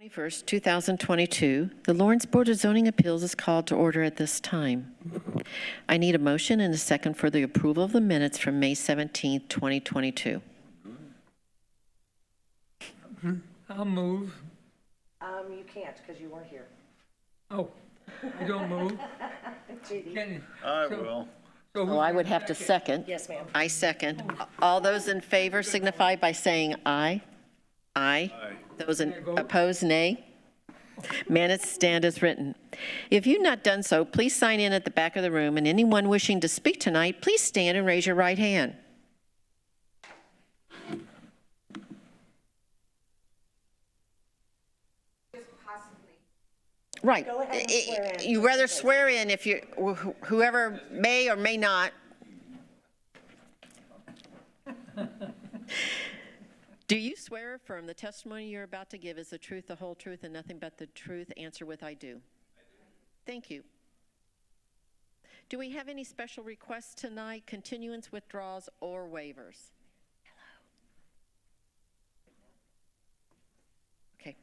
21st, 2022, the Lawrence Board of Zoning Appeals is called to order at this time. I need a motion and a second for the approval of the minutes from May 17th, 2022. I'll move. You can't because you weren't here. Oh, you don't move? JD? I will. Oh, I would have to second. Yes, ma'am. I second. All those in favor signify by saying aye. Aye. Those opposed, nay. Minutes stand as written. If you've not done so, please sign in at the back of the room, and anyone wishing to speak tonight, please stand and raise your right hand. Right. Go ahead and swear in. You rather swear in if you, whoever may or may not. Do you swear or affirm the testimony you're about to give is the truth, the whole truth, and nothing but the truth? Answer with I do. I do. Thank you. Do we have any special requests tonight, continuance, withdrawals, or waivers? Okay.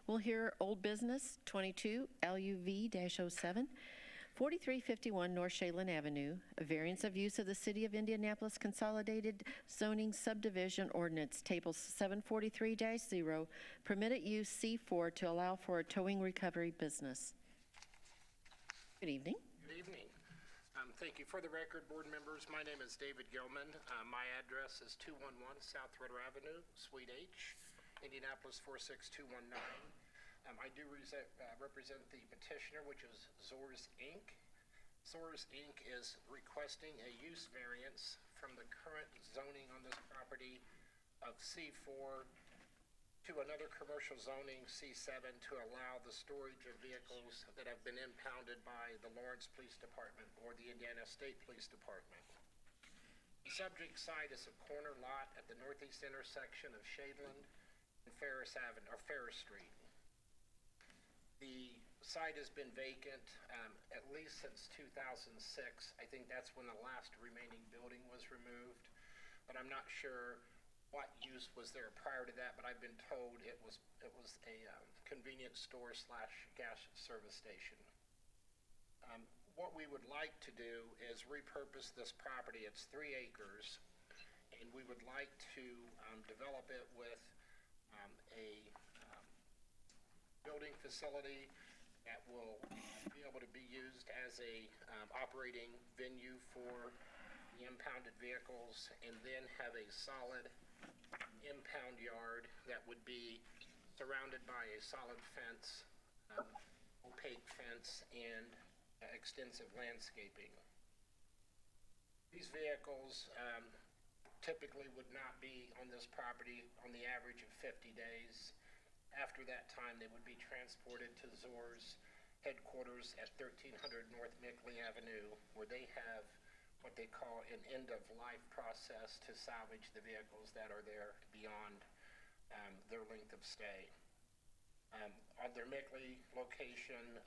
We'll hear old business 22 LUV-07. 4351 North Shaylin Avenue, a variance of use of the City of Indianapolis Consolidated Zoning Subdivision Ordinance, Table 743-0, permitted use C4 to allow for a towing recovery business. Good evening. Good evening. Thank you. For the record, board members, my name is David Gilman. My address is 211 South Ritter Avenue, Suite H, Indianapolis 46219. I do represent the petitioner, which is Zors Inc. Zors Inc. is requesting a use variance from the current zoning on this property of C4 to another commercial zoning, C7, to allow the storage of vehicles that have been impounded by the Lawrence Police Department or the Indiana State Police Department. The subject site is a corner lot at the northeast intersection of Shaveland and Ferris Avenue, or Ferris Street. The site has been vacant at least since 2006. I think that's when the last remaining building was removed, but I'm not sure what use was there prior to that, but I've been told it was a convenience store / gas service station. What we would like to do is repurpose this property. It's 3 acres, and we would like to develop it with a building facility that will be able to be used as a operating venue for the impounded vehicles, and then have a solid impound yard that would be surrounded by a solid fence, opaque fence, and extensive landscaping. These vehicles typically would not be on this property on the average of 50 days. After that time, they would be transported to Zors headquarters at 1300 North Mickley Avenue, where they have what they call an end-of-life process to salvage the vehicles that are there beyond their length of stay. Their Mickley location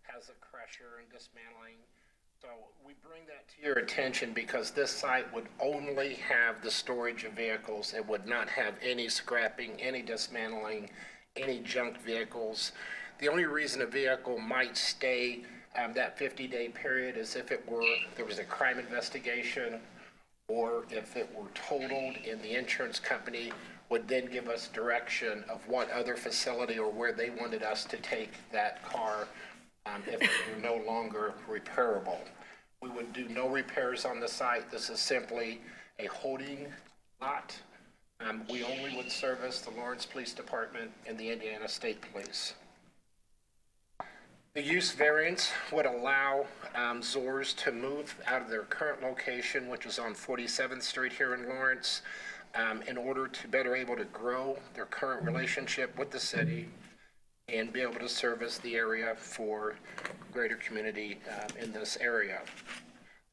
has a crusher and dismantling. So we bring that to your attention because this site would only have the storage of vehicles. It would not have any scrapping, any dismantling, any junk vehicles. The only reason a vehicle might stay that 50-day period is if there was a crime investigation, or if it were totaled, and the insurance company would then give us direction of what other facility or where they wanted us to take that car if it were no longer repairable. We would do no repairs on the site. This is simply a holding lot. We only would service the Lawrence Police Department and the Indiana State Police. The use variance would allow Zors to move out of their current location, which is on 47th Street here in Lawrence, in order to better able to grow their current relationship with the city and be able to service the area for greater community in this area.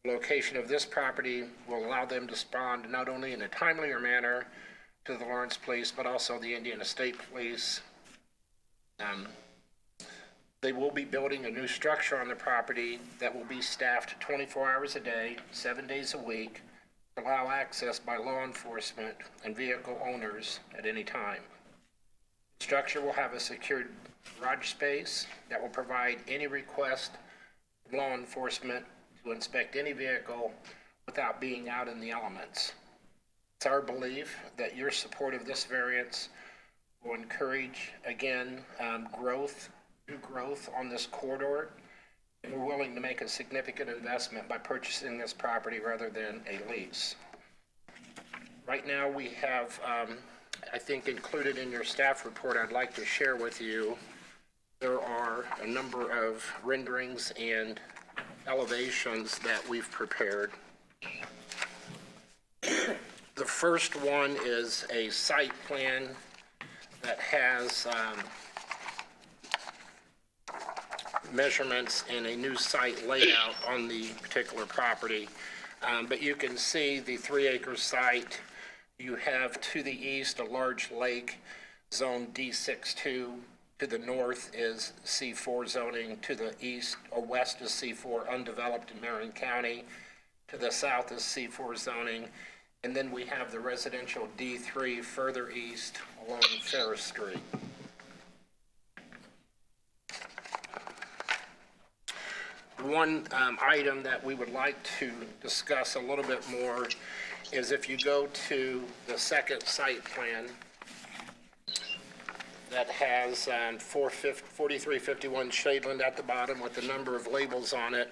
The location of this property will allow them to respond not only in a timelier manner to the Lawrence Police, but also the Indiana State Police. They will be building a new structure on the property that will be staffed 24 hours a day, 7 days a week, to allow access by law enforcement and vehicle owners at any time. structure will have a secured garage space that will provide any request from law enforcement to inspect any vehicle without being out in the elements. It's our belief that your support of this variance will encourage, again, new growth on this corridor. And we're willing to make a significant investment by purchasing this property rather than a lease. Right now we have, I think included in your staff report I'd like to share with you, there are a number of renderings and elevations that we've prepared. The first one is a site plan that has measurements and a new site layout on the particular property. But you can see the 3-acre site. You have to the east a large lake, zone D62. To the north is C4 zoning. To the east or west is C4 undeveloped in Marion County. To the south is C4 zoning. And then we have the residential D3 further east along Ferris Street. One item that we would like to discuss a little bit more is if you go to the second site plan that has 4351 Shadeland at the bottom with a number of labels on it,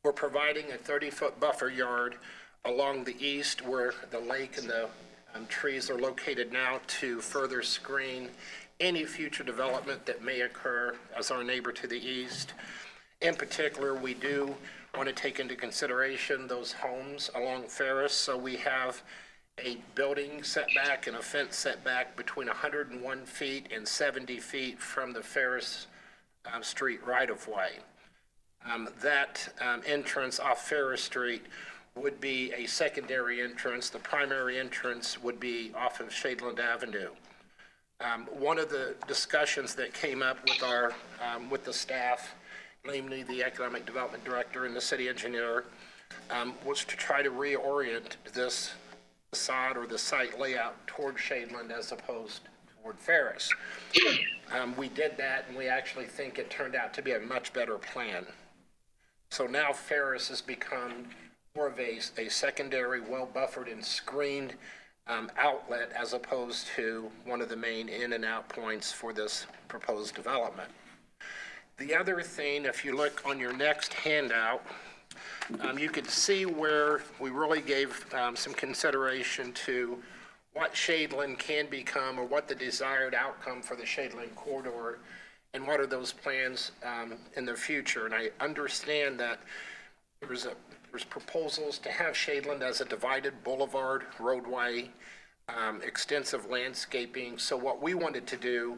we're providing a 30-foot buffer yard along the east where the lake and the trees are located now to further screen any future development that may occur as our neighbor to the east. In particular, we do want to take into consideration those homes along Ferris, so we have a building setback and a fence setback between 101 feet and 70 feet from the Ferris Street right-of-way. That entrance off Ferris Street would be a secondary entrance. The primary entrance would be off of Shadeland Avenue. One of the discussions that came up with the staff, namely the Economic Development Director and the City Engineer, was to try to reorient this facade or the site layout toward Shadeland as opposed toward Ferris. We did that, and we actually think it turned out to be a much better plan. So now Ferris has become more of a secondary, well-buffered and screened outlet as opposed to one of the main in and out points for this proposed development. The other thing, if you look on your next handout, you could see where we really gave some consideration to what Shadeland can become or what the desired outcome for the Shadeland corridor and what are those plans in the future. And I understand that there's proposals to have Shadeland as a divided boulevard roadway, extensive landscaping. So what we wanted to do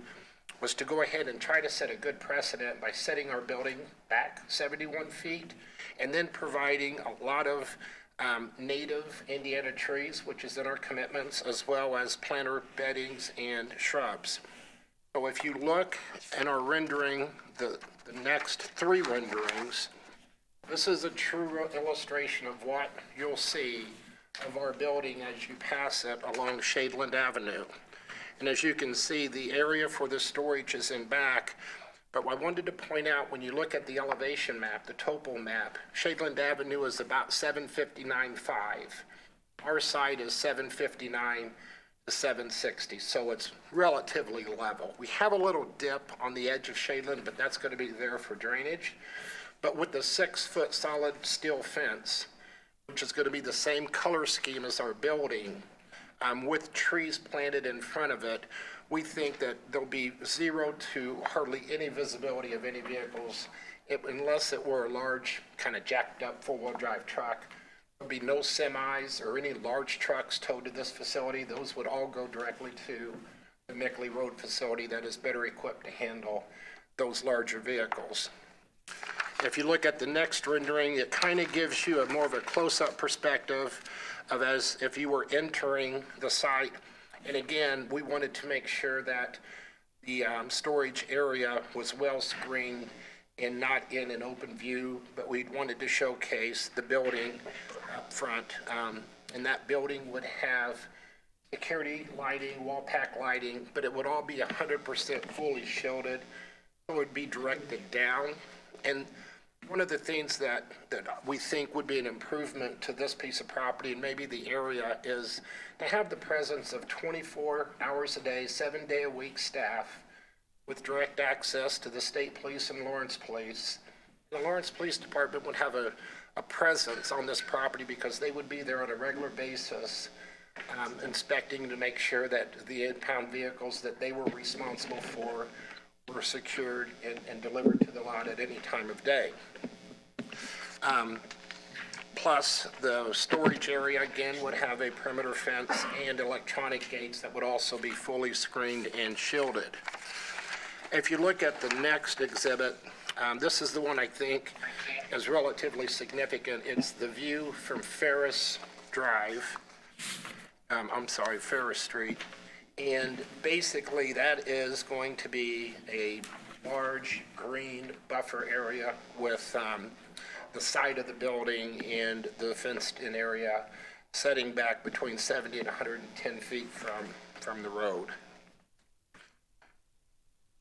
was to go ahead and try to set a good precedent by setting our building back 71 feet and then providing a lot of native Indiana trees, which is in our commitments, as well as planter beddings and shrubs. So if you look in our rendering, the next 3 renderings, this is a true illustration of what you'll see of our building as you pass it along Shadeland Avenue. And as you can see, the area for the storage is in back. But I wanted to point out, when you look at the elevation map, the topo map, Shadeland Avenue is about 759.5. Our site is 759 to 760, so it's relatively level. We have a little dip on the edge of Shadeland, but that's going to be there for drainage. But with the 6-foot solid steel fence, which is going to be the same color scheme as our building, with trees planted in front of it, we think that there'll be 0 to hardly any visibility of any vehicles, unless it were a large, kind of jacked up 4-wheel drive truck. There'll be no semis or any large trucks towed to this facility. Those would all go directly to the Mickley Road facility that is better equipped to handle those larger vehicles. If you look at the next rendering, it kind of gives you a more of a close-up perspective of as if you were entering the site. And again, we wanted to make sure that the storage area was well screened and not in an open view, but we wanted to showcase the building up front. And that building would have security lighting, wall pack lighting, but it would all be 100% fully shielded. So it would be directed down. And one of the things that we think would be an improvement to this piece of property and maybe the area is to have the presence of 24 hours a day, 7-day-a-week staff with direct access to the state police and Lawrence Police. The Lawrence Police Department would have a presence on this property because they would be there on a regular basis, inspecting to make sure that the impound vehicles that they were responsible for were secured and delivered to the lot at any time of day. Plus, the storage area, again, would have a perimeter fence and electronic gates that would also be fully screened and shielded. If you look at the next exhibit, this is the one I think is relatively significant. It's the view from Ferris Street. And basically, that is going to be a large green buffer area with the side of the building and the fenced-in area setting back between 70 and 110 feet from the road.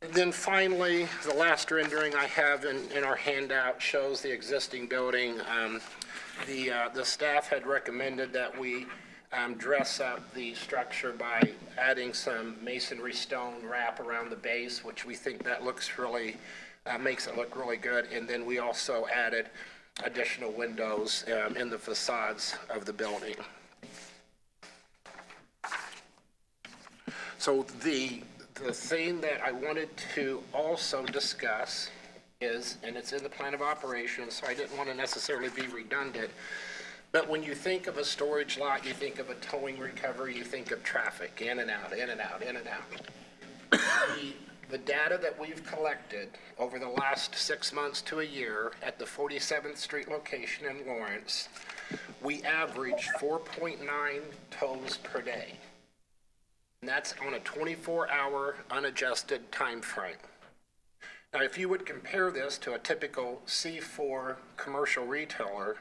And then finally, the last rendering I have in our handout shows the existing building. The staff had recommended that we dress up the structure by adding some masonry stone wrap around the base, which we think that looks really, makes it look really good. And then we also added additional windows in the facades of the building. So the thing that I wanted to also discuss is, and it's in the plan of operations, so I didn't want to necessarily be redundant, but when you think of a storage lot, you think of a towing recovery, you think of traffic, in and out, in and out, in and out. The data that we've collected over the last 6 months to a year at the 47th Street location in Lawrence, we average 4.9 tows per day. And that's on a 24-hour unadjusted time frame. Now, if you would compare this to a typical C4 commercial retailer,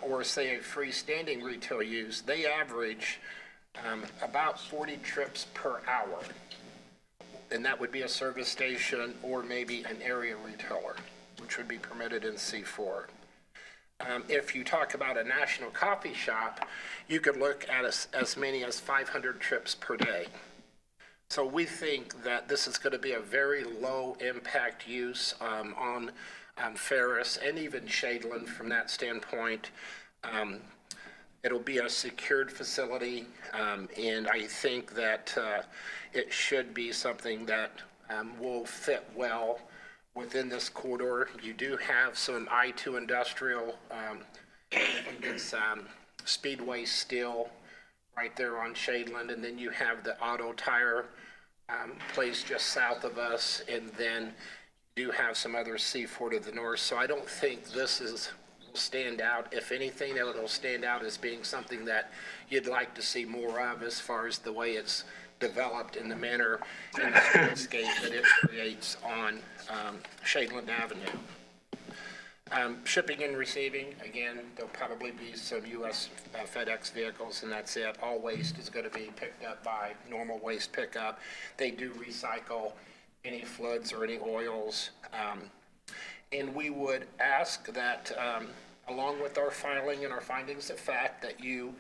or say a freestanding retail use, they average about 40 trips per hour. And that would be a service station or maybe an area retailer, which would be permitted in C4. If you talk about a national coffee shop, you could look at as many as 500 trips per day. So we think that this is going to be a very low impact use on Ferris and even Shadeland from that standpoint. It'll be a secured facility, and I think that it should be something that will fit well within this corridor. You do have some I-2 industrial, I think it's Speedway Steel right there on Shadeland, and then you have the auto tire place just south of us, and then you do have some other C4 to the north. So I don't think this will stand out. If anything, it'll stand out as being something that you'd like to see more of as far as the way it's developed in the manner and the streetscape that it creates on Shadeland Avenue. Shipping and receiving, again, there'll probably be some U.S. FedEx vehicles, and that's it. All waste is going to be picked up by normal waste pickup. They do recycle any floods or any oils. And we would ask that, along with our filing and our findings of fact, that you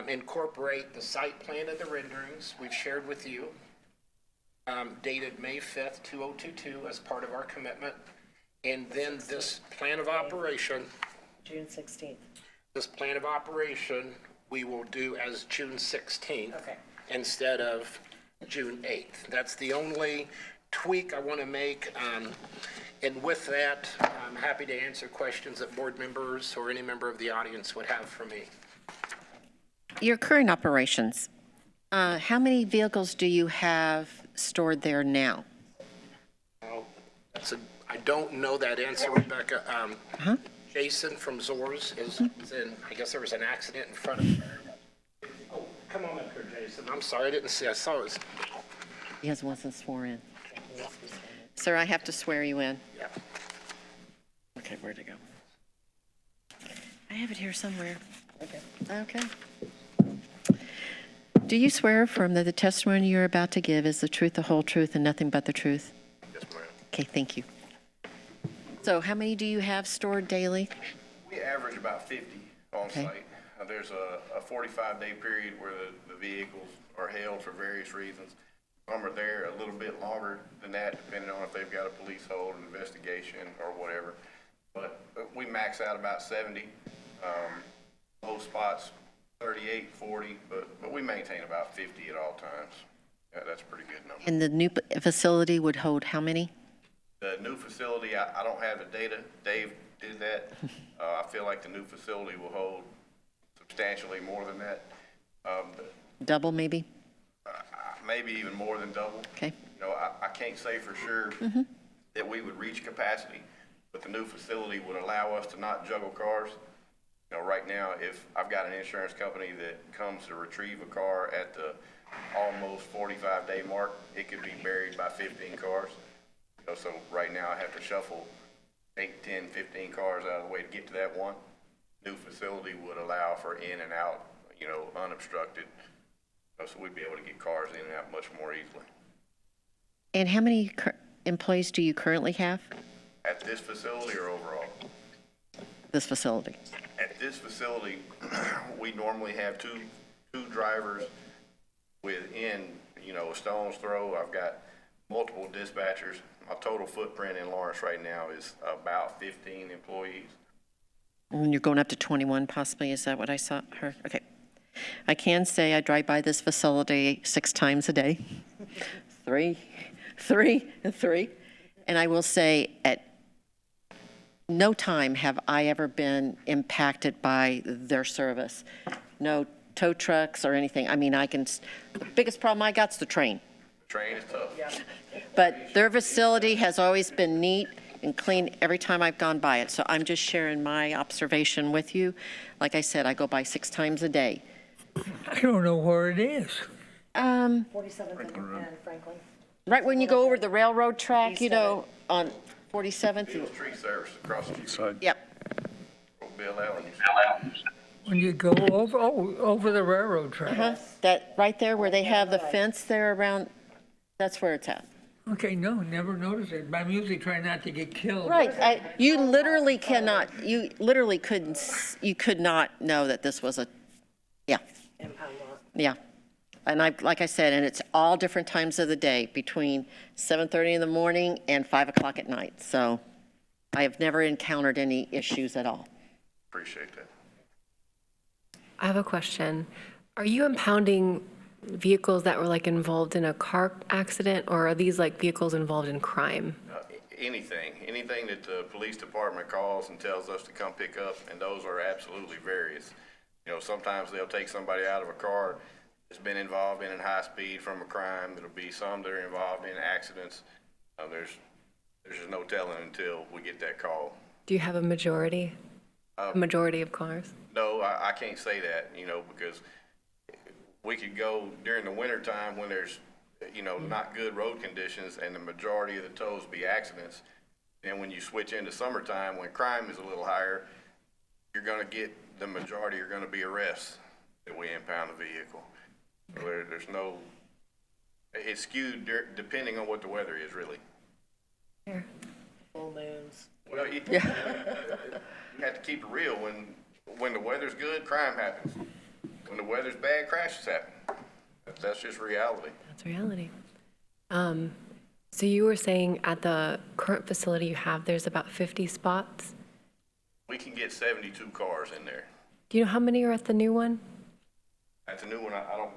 incorporate the site plan of the renderings we've shared with you, dated May 5th, 2022, as part of our commitment. And then this plan of operation, June 16th. this plan of operation, we will do as June 16th Okay. instead of June 8th. That's the only tweak I want to make. And with that, I'm happy to answer questions that board members or any member of the audience would have for me. Your current operations, how many vehicles do you have stored there now? Oh, I don't know that answer, Rebecca. Jason from Zors is in, I guess there was an accident in front of her. Oh, come on up here, Jason. I'm sorry, I didn't see. I saw his. He wasn't sworn in. Sir, I have to swear you in. Yeah. Okay, where'd it go? I have it here somewhere. Okay. Do you swear or affirm that the testimony you're about to give is the truth, the whole truth, and nothing but the truth? Yes, ma'am. Okay, thank you. So how many do you have stored daily? We average about 50 on Okay. site. There's a 45-day period where the vehicles are held for various reasons. Some are there a little bit longer than that, depending on if they've got a police hold, an investigation, or whatever. But we max out about 70. Most spots, 38, 40, but we maintain about 50 at all times. Yeah, that's a pretty good number. And the new facility would hold how many? The new facility, I don't have the data. Dave did that. I feel like the new facility will hold substantially more than that. Double, maybe? Maybe even more than double. Okay. You know, I can't say for sure that we would reach capacity, but the new facility would allow us to not juggle cars. You know, right now, if I've got an insurance company that comes to retrieve a car at the almost 45-day mark, it could be buried by 15 cars. You know, so right now I have to shuffle 8, 10, 15 cars out of the way to get to that one. New facility would allow for in and out, you know, unobstructed. So we'd be able to get cars in and out much more easily. And how many employees do you currently have? At this facility or overall? This facility? At this facility, we normally have two drivers within, you know, a stone's throw. I've got multiple dispatchers. My total footprint in Lawrence right now is about 15 employees. And you're going up to 21 possibly, is that what I saw, heard? Okay. I can say I drive by this facility 6 times a day. Three. And I will say at no time have I ever been impacted by their service. No tow trucks or anything. I mean, the biggest problem I got's the train. Train is tough. But their facility has always been neat and clean every time I've gone by it. So I'm just sharing my observation with you. Like I said, I go by 6 times a day. I don't know where it is. 47th and Franklin. Right when you go over the railroad track, you know, on 47th. Fields Tree Service across the street. Yep. Bill Allen. When you go over the railroad track. That, right there where they have the fence there around, that's where it's at. Okay, no, never noticed it. I'm usually trying not to get killed. Right, you literally cannot, you literally couldn't, you could not know that this was a, yeah, Impound lot. yeah. And like I said, and it's all different times of the day, between 7:30 in the morning and 5 o'clock at night. So I have never encountered any issues at all. Appreciate that. I have a question. Are you impounding vehicles that were like involved in a car accident, or are these like vehicles involved in crime? Anything that the police department calls and tells us to come pick up, and those are absolutely various. You know, sometimes they'll take somebody out of a car that's been involved in high speed from a crime. There'll be some that are involved in accidents. There's just no telling until we get that call. Do you have a majority? A majority of cars? No, I can't say that, you know, because we could go during the winter time when there's, you know, not good road conditions and the majority of the tows be accidents. And when you switch into summertime, when crime is a little higher, you're going to get the majority are going to be arrests that we impound the vehicle. So there's no, it's skewed depending on what the weather is, really. Here. Full moons. Well, you have to keep it real. When the weather's good, crime happens. When the weather's bad, crashes happen. That's just reality. That's reality. So you were saying at the current facility you have, there's about 50 spots? We can get 72 cars in there. Do you know how many are at the new one? That's a new one. I don't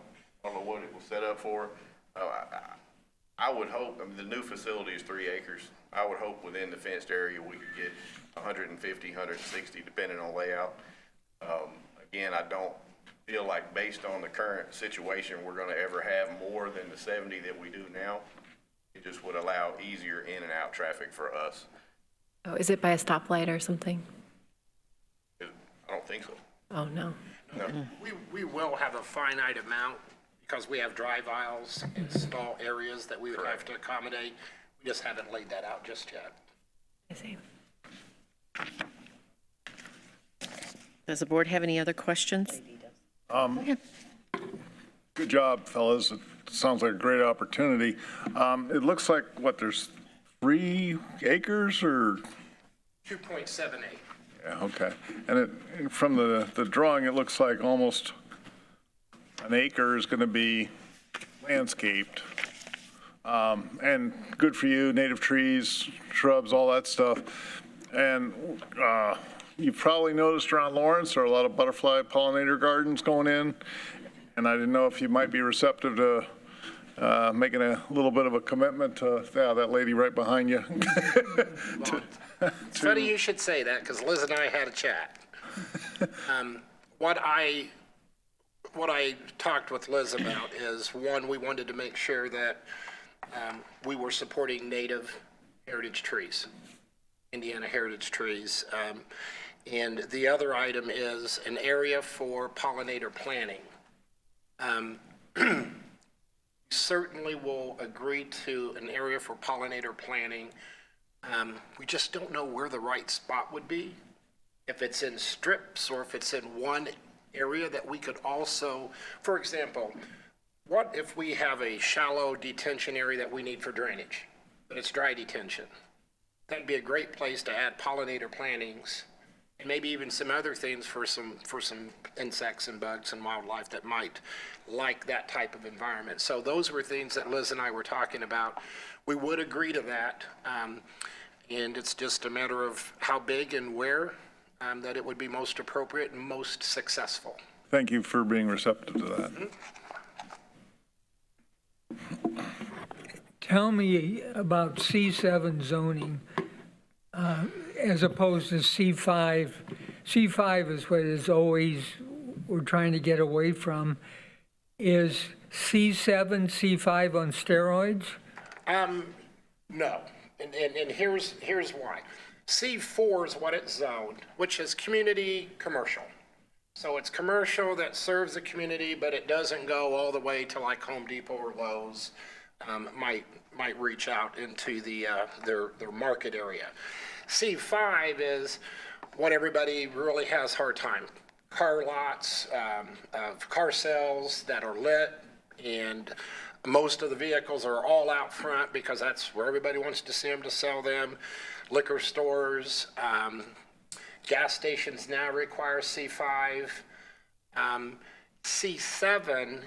know what it was set up for. I would hope, I mean, the new facility is 3 acres. I would hope within the fenced area we could get 150, 160, depending on layout. Again, I don't feel like based on the current situation, we're going to ever have more than the 70 that we do now. It just would allow easier in and out traffic for us. Oh, is it by a stoplight or something? I don't think so. Oh, no. No. We will have a finite amount because we have drive aisles and stall areas that we would have to accommodate. We just haven't laid that out just yet. I see. Does the board have any other questions? Good job, fellas. It sounds like a great opportunity. It looks like, what, there's 3 acres or? 2.78. Yeah, okay. And from the drawing, it looks like almost an acre is going to be landscaped. And good for you, native trees, shrubs, all that stuff. And you've probably noticed around Lawrence, there are a lot of butterfly pollinator gardens going in. And I didn't know if you might be receptive to making a little bit of a commitment to, yeah, that lady right behind you. It's funny you should say that, because Liz and I had a chat. What I talked with Liz about is, one, we wanted to make sure that we were supporting native heritage trees, Indiana heritage trees. And the other item is an area for pollinator planting. Certainly will agree to an area for pollinator planting. We just don't know where the right spot would be. If it's in strips or if it's in one area that we could also, for example, what if we have a shallow detention area that we need for drainage, but it's dry detention? That'd be a great place to add pollinator plantings and maybe even some other things for some insects and bugs and wildlife that might like that type of environment. So those were things that Liz and I were talking about. We would agree to that, and it's just a matter of how big and where that it would be most appropriate and most successful. Thank you for being receptive to that. Tell me about C7 zoning as opposed to C5. C5 is what is always we're trying to get away from. Is C7, C5 on steroids? No, and here's why. C4 is what it's zoned, which is community commercial. So it's commercial that serves the community, but it doesn't go all the way to like Home Depot or Lowe's. Might reach out into their market area. C5 is what everybody really has a hard time. Car lots, car sales that are lit, and most of the vehicles are all out front because that's where everybody wants to see them to sell them. Liquor stores, gas stations now require C5. C7,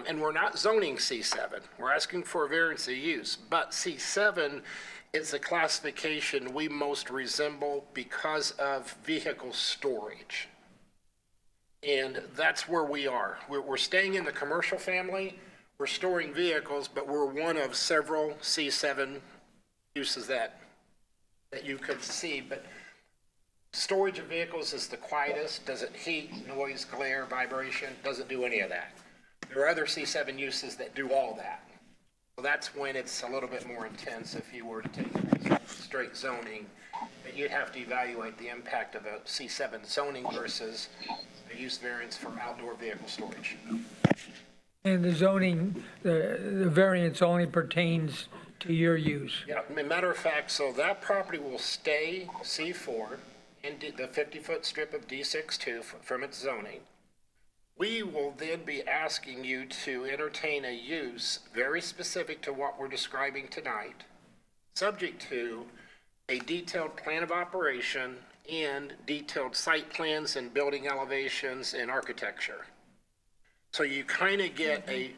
and we're not zoning C7. We're asking for a variance of use, but C7 is the classification we most resemble because of vehicle storage. And that's where we are. We're staying in the commercial family. We're storing vehicles, but we're one of several C7 uses that you could see. But storage of vehicles is the quietest. Doesn't heat, noise, glare, vibration, doesn't do any of that. There are other C7 uses that do all that. So that's when it's a little bit more intense if you were to take straight zoning. But you'd have to evaluate the impact of a C7 zoning versus a use variance for outdoor vehicle storage. And the zoning, the variance only pertains to your use. Yeah, as a matter of fact, so that property will stay C4 in the 50-foot strip of D62 from its zoning. We will then be asking you to entertain a use very specific to what we're describing tonight, subject to a detailed plan of operation and detailed site plans and building elevations and architecture. So you kind of get a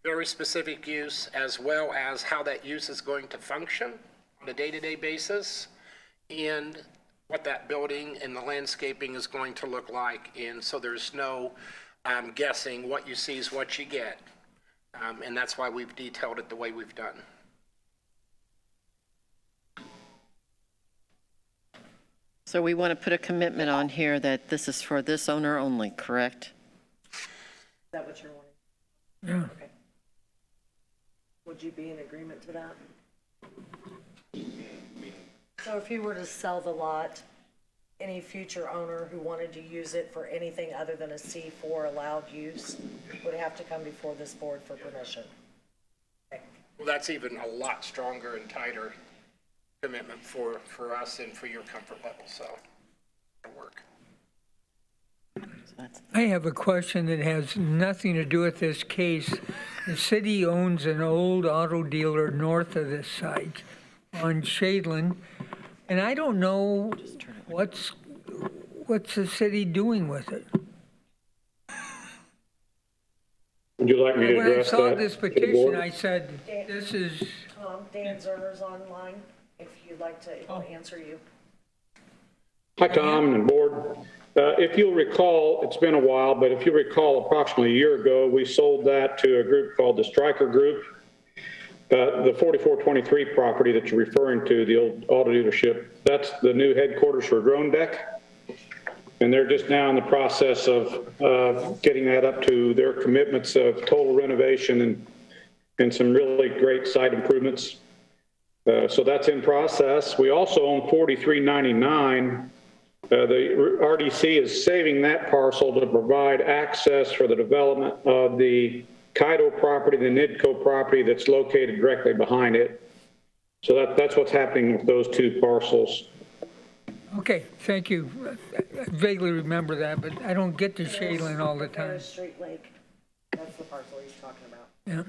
very specific use as well as how that use is going to function on a day-to-day basis and what that building and the landscaping is going to look like. And so there's no guessing. What you see is what you get. And that's why we've detailed it the way we've done. So we want to put a commitment on here that this is for this owner only, correct? Is that what you're wanting? Yeah. Okay. Would you be in agreement to that? So if you were to sell the lot, any future owner who wanted to use it for anything other than a C4 allowed use would have to come before this board for permission. Okay. Well, that's even a lot stronger and tighter commitment for us and for your comfort level, so it'll work. I have a question that has nothing to do with this case. The city owns an old auto dealer north of this site on Shadeland, and I don't know what's the city doing with it. Would you like me to When I address that? saw this to the petition, board? I said, this is, Dan Zerner's online, if you'd like to, he'll answer you. Hi, Tom and board. If you'll recall, it's been a while, but if you recall, approximately a year ago, we sold that to a group called the Stryker Group. The 4423 property that you're referring to, the old auto dealership, that's the new headquarters for Drone Deck. And they're just now in the process of getting that up to their commitments of total renovation and some really great site improvements. So that's in process. We also own 4399. The RDC is saving that parcel to provide access for the development of the Kaido property, the NIDCO property that's located directly behind it. So that's what's happening with those two parcels. okay, thank you. I vaguely remember that, but I don't get to Shadeland all the time. Ferris Street Lake, that's the parcel he's talking about. Yeah.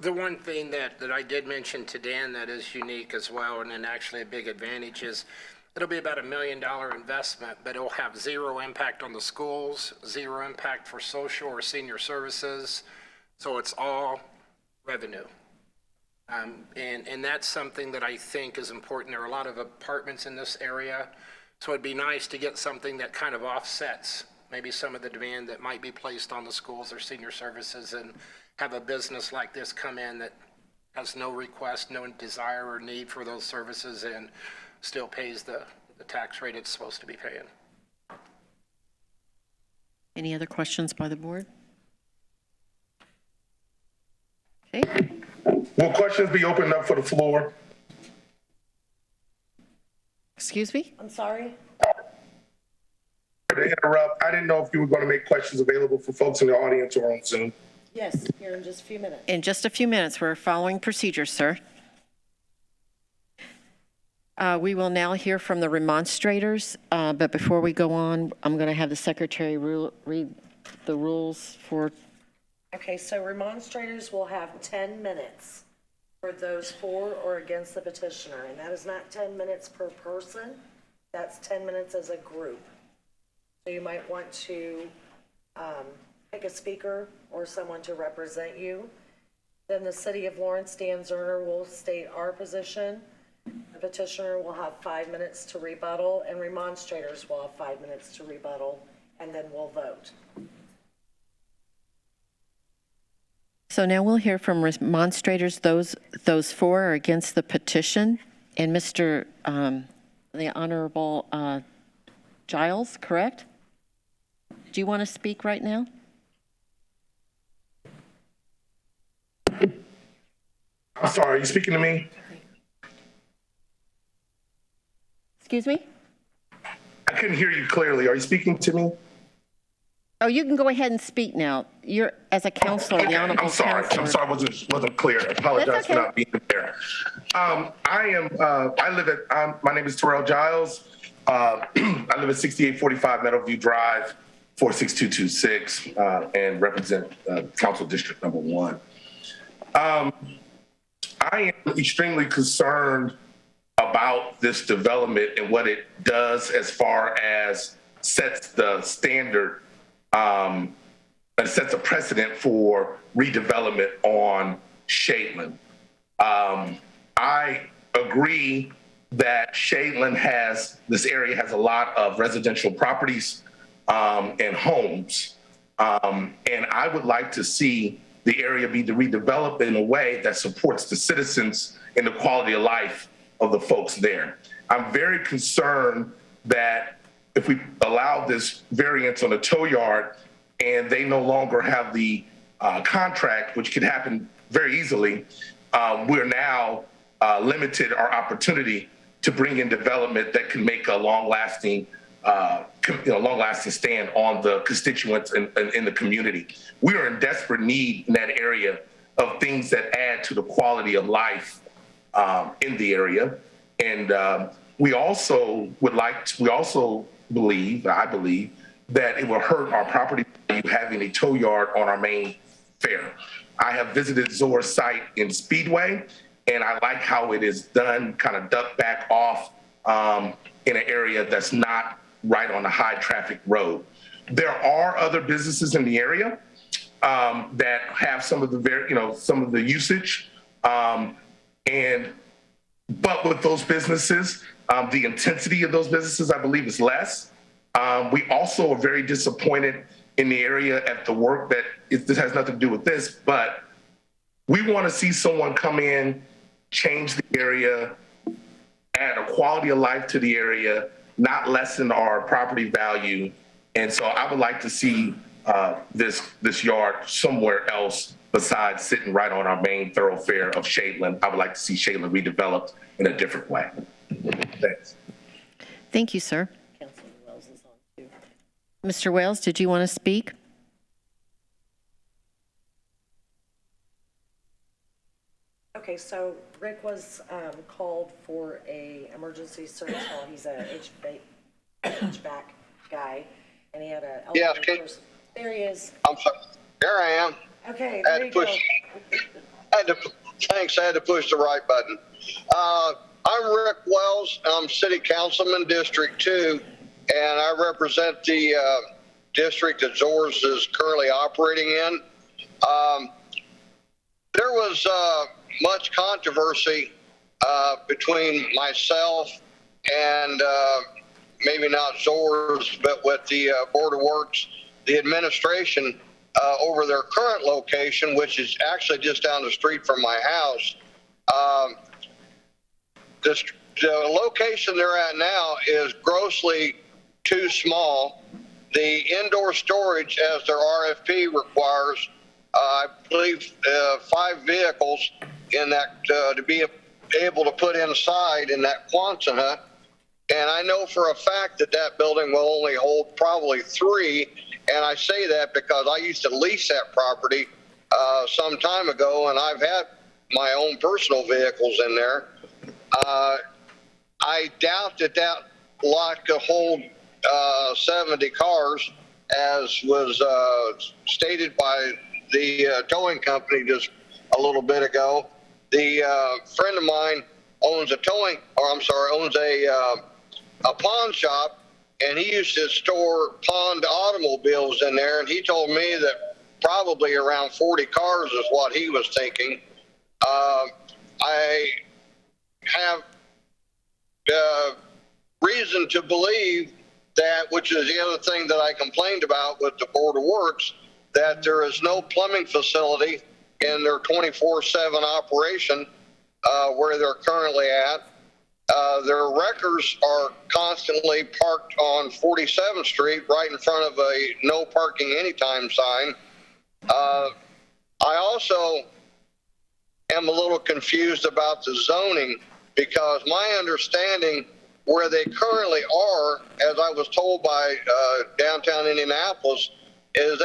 The one thing that I did mention to Dan that is unique as well, and then actually a big advantage is it'll be about $1 million investment, but it'll have zero impact on the schools, zero impact for social or senior services. So it's all revenue. And that's something that I think is important. There are a lot of apartments in this area. So it'd be nice to get something that kind of offsets maybe some of the demand that might be placed on the schools or senior services, and have a business like this come in that has no request, no desire or need for those services, and still pays the tax rate it's supposed to be paying. Any other questions by the board? Okay, Will questions be opened up for the floor? excuse me? I'm sorry? To interrupt, I didn't know if you were going to make questions available for folks in the audience or on Zoom. Yes, here in just a few minutes. In just a few minutes, we're following procedures, sir. We will now hear from the remonstrators, but before we go on, I'm going to have the secretary read the rules for. Okay, so remonstrators will have 10 minutes for those for or against the petitioner, and that is not 10 minutes per person. That's 10 minutes as a group. So you might want to pick a speaker or someone to represent you. Then the City of Lawrence, Dan Zerner, will state our position. The petitioner will have 5 minutes to rebuttal, and remonstrators will have 5 minutes to rebuttal, and then we'll vote. So now we'll hear from remonstrators, those for or against the petition, and Mr. The Honorable Giles, correct? Do you want to speak right now? I'm sorry, are you speaking to me? Excuse me? I couldn't hear you clearly. Are you speaking to me? Oh, you can go ahead and speak now. You're, as a counselor, the Honorable I'm sorry, Counselor. wasn't clear. I apologize That's for okay. not being there. My name is Terrell Giles. I live at 6845 Meadowview Drive, 46226, and represent Council District Number 1. I am extremely concerned about this development and what it does as far as sets the standard and sets a precedent for redevelopment on Shadeland. I agree that Shadeland this area has a lot of residential properties and homes. And I would like to see the area be redeveloped in a way that supports the citizens and the quality of life of the folks there. I'm very concerned that if we allow this variance on the tow yard and they no longer have the contract, which could happen very easily, we're now limited our opportunity to bring in development that can make a long-lasting stand on the constituents in the community. We are in desperate need in that area of things that add to the quality of life in the area. And we also believe, I believe, that it will hurt our property value having a tow yard on our main fair. I have visited Zora's site in Speedway, and I like how it is done, kind of ducked back off in an area that's not right on a high traffic road. There are other businesses in the area that have some of the some of the usage, but with those businesses, the intensity of those businesses, I believe, is less. We also are very disappointed in the area at the work that this has nothing to do with this, but we want to see someone come in, change the area, add a quality of life to the area, not lessen our property value. And so I would like to see this yard somewhere else besides sitting right on our main thoroughfare of Shadeland. I would like to see Shadeland redeveloped in a different way. Thanks. Thank you, sir. Councilman Wells is on too. Mr. Wells, did you want to speak? Okay, so Rick was called for a emergency search while he's a HVAC guy, and he had a. Yes, there he is. I'm sorry. Here I am. Okay, I had there to you push. go. Thanks. I had to push the right button. I'm Rick Wells. I'm City Councilman, District 2, and I represent the district that Zora's is currently operating in. There was much controversy between myself and maybe not Zora's, but with the Board of Works, the administration over their current location, which is actually just down the street from my house. The location they're at now is grossly too small. The indoor storage, as their RFP requires, I believe 5 vehicles in that to be able to put inside in that Quonset hut. And I know for a fact that that building will only hold probably 3. And I say that because I used to lease that property some time ago, and I've had my own personal vehicles in there. I doubt that that lot could hold 70 cars, as was stated by the towing company just a little bit ago. The friend of mine owns a pawn shop, and he used to store pawned automobiles in there, and he told me that probably around 40 cars is what he was thinking. I have reason to believe that, which is the other thing that I complained about with the Board of Works, that there is no plumbing facility in their 24/7 operation where they're currently at. Their wreckers are constantly parked on 47th Street right in front of a no parking anytime sign. I also am a little confused about the zoning, because my understanding where they currently are, as I was told by downtown Indianapolis, is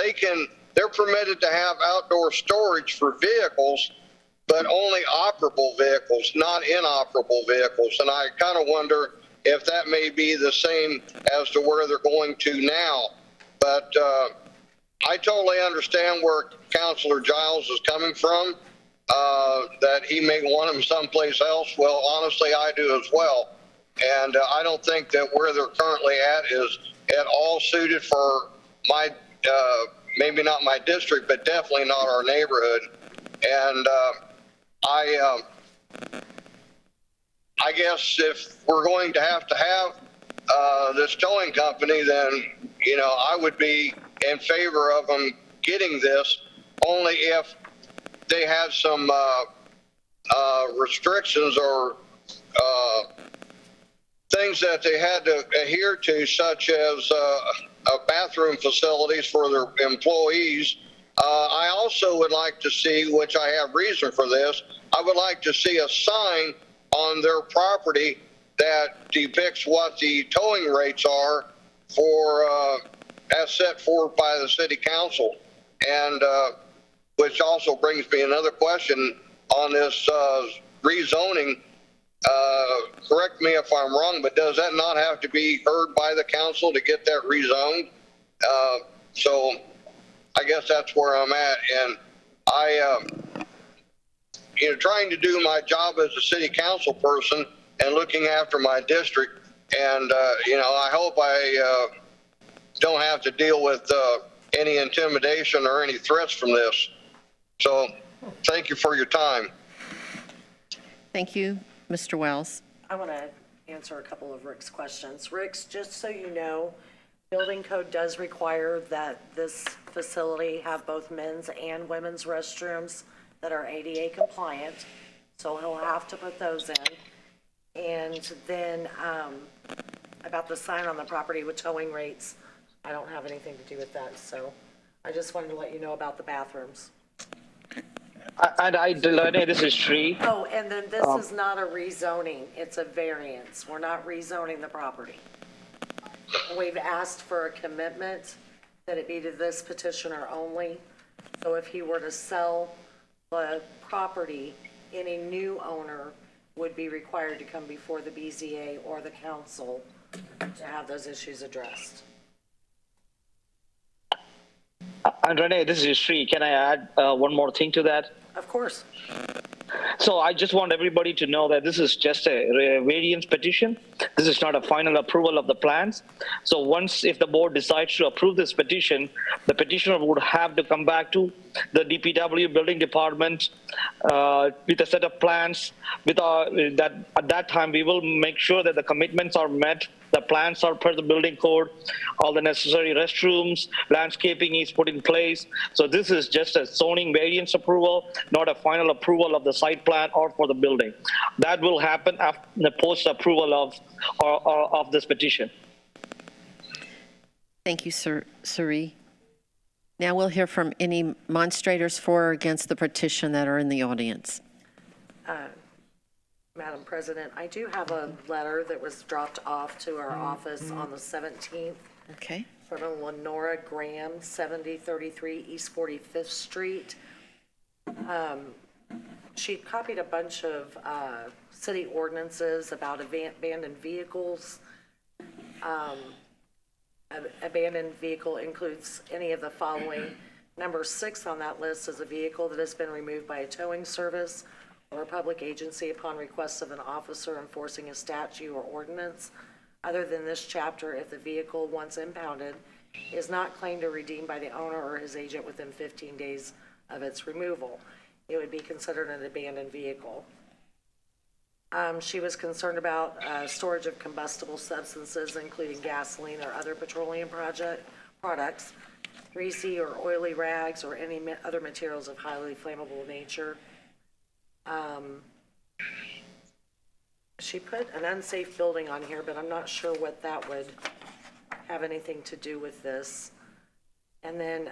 they're permitted to have outdoor storage for vehicles, but only operable vehicles, not inoperable vehicles. And I kind of wonder if that may be the same as to where they're going to now. But I totally understand where Councilor Giles is coming from, that he may want them someplace else. Well, honestly, I do as well. And I don't think that where they're currently at is at all suited for my, maybe not my district, but definitely not our neighborhood. And I guess if we're going to have this towing company, then, I would be in favor of them getting this, only if they had some restrictions or things that they had to adhere to, such as bathroom facilities for their employees. I also would like to see, which I have reason for this, I would like to see a sign on their property that depicts what the towing rates are for, as set forth by the city council. And which also brings me another question on this rezoning. Correct me if I'm wrong, but does that not have to be heard by the council to get that rezoned? So I guess that's where I'm at. And I, trying to do my job as a city council person and looking after my district. And, I hope I don't have to deal with any intimidation or any threats from this. So thank you for your time. Thank you, Mr. Wells. I want to answer a couple of Rick's questions. Rick's, just so you know, building code does require that this facility have both men's and women's restrooms that are ADA compliant, so he'll have to put those in. And then about the sign on the property with towing rates, I don't have anything to do with that, so I just wanted to let you know about the bathrooms. Delaney, this is Sri. Oh, and then this is not a rezoning, it's a variance. We're not rezoning the property. We've asked for a commitment that it be to this petitioner only. So if he were to sell the property, any new owner would be required to come before the BZA or the council to have those issues addressed. And Renee, this is Sri. Can I add one more thing to that? Of course. So I just want everybody to know that this is just a variance petition. This is not a final approval of the plans. So once, if the board decides to approve this petition, the petitioner would have to come back to the DPW building department with a set of plans. That at that time, we will make sure that the commitments are met, the plans are per the building code, all the necessary restrooms, landscaping is put in place. So this is just a zoning variance approval, not a final approval of the site plan or for the building. That will happen after the post approval of this petition. Thank you, Suri. Now we'll hear from any demonstrators for or against the petition that are in the audience. Madam President, I do have a letter that was dropped off to our office on the 17th. Okay. From Lenora Graham, 7033 East 45th Street. She copied a bunch of city ordinances about abandoned vehicles. Abandoned vehicle includes any of the following. Number 6 on that list is a vehicle that has been removed by a towing service or a public agency upon request of an officer enforcing a statute or ordinance. Other than this chapter, if the vehicle, once impounded, is not claimed or redeemed by the owner or his agent within 15 days of its removal, it would be considered an abandoned vehicle. She was concerned about storage of combustible substances, including gasoline or other petroleum products, greasy or oily rags, or any other materials of highly flammable nature. She put an unsafe building on here, but I'm not sure what that would have anything to do with this. And then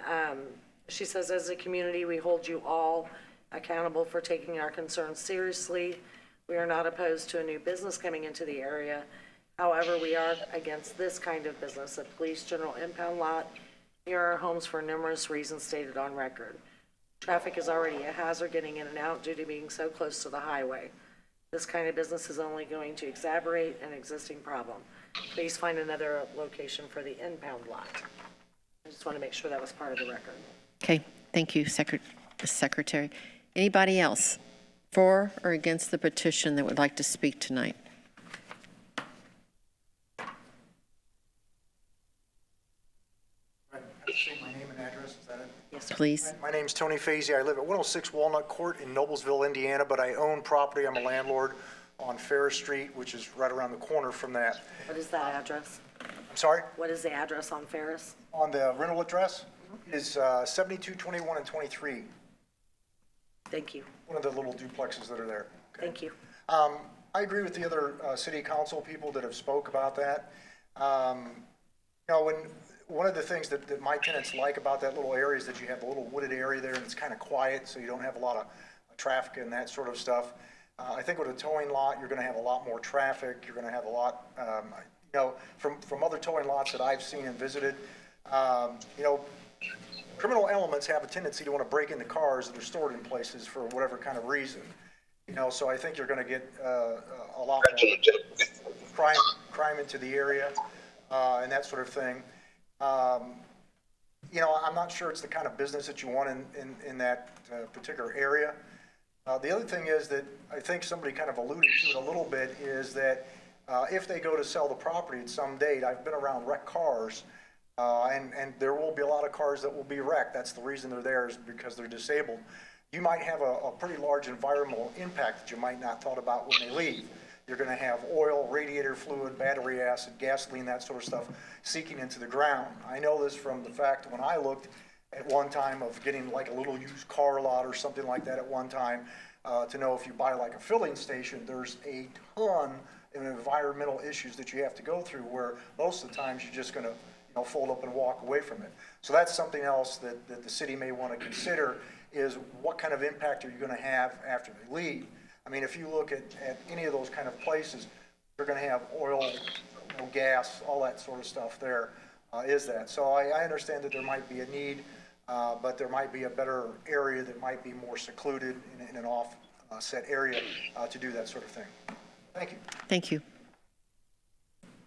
she says, as a community, we hold you all accountable for taking our concerns seriously. We are not opposed to a new business coming into the area. However, we are against this kind of business, a police general impound lot near our homes for numerous reasons stated on record. Traffic is already a hazard getting in and out due to being so close to the highway. This kind of business is only going to exacerbate an existing problem. Please find another location for the impound lot. I just want to make sure that was part of the record. Okay, thank you, Secretary. Anybody else for or against the petition that would like to speak tonight? My name and address, is that it? Yes, please. My name's Tony Fazy. I live at 106 Walnut Court in Noblesville, Indiana, but I own property. I'm a landlord on Ferris Street, which is right around the corner from that. What is that address? I'm sorry? What is the address on Ferris? On the rental address is 72, 21, and 23. Thank you. One of the little duplexes that are there. Okay. Thank you. I agree with the other city council people that have spoke about that. When one of the things that my tenants like about that little area is that you have a little wooded area there and it's kind of quiet, so you don't have a lot of traffic and that sort of stuff. I think with a towing lot, you're going to have a lot more traffic. You're going to have a lot, from other towing lots that I've seen and visited, criminal elements have a tendency to want to break into cars that are stored in places for whatever kind of reason. So I think you're going to get a lot more crime into the area and that sort of thing. you know, I'm not sure it's the kind of business that you want in that particular area. The other thing is that I think somebody kind of alluded to it a little bit is that if they go to sell the property at some date, I've been around wrecked cars, and there will be a lot of cars that will be wrecked. That's the reason they're there, is because they're disabled. You might have a pretty large environmental impact that you might not thought about when they leave. You're going to have oil, radiator fluid, battery acid, gasoline, that sort of stuff seeking into the ground. I know this from the fact when I looked at one time of getting like a little used car lot or something like that at one time, to know if you buy like a filling station, there's a ton of environmental issues that you have to go through, where most of the times you're just going to, you know, fold up and walk away from it. So that's something else that the city may want to consider, is what kind of impact are you going to have after they leave? I mean, if you look at any of those kind of places, they're going to have oil, you know, gas, all that sort of stuff there, is that. So I understand that there might be a need, but there might be a better area that might be more secluded in an offset area to do that sort of thing. Thank you. Thank you.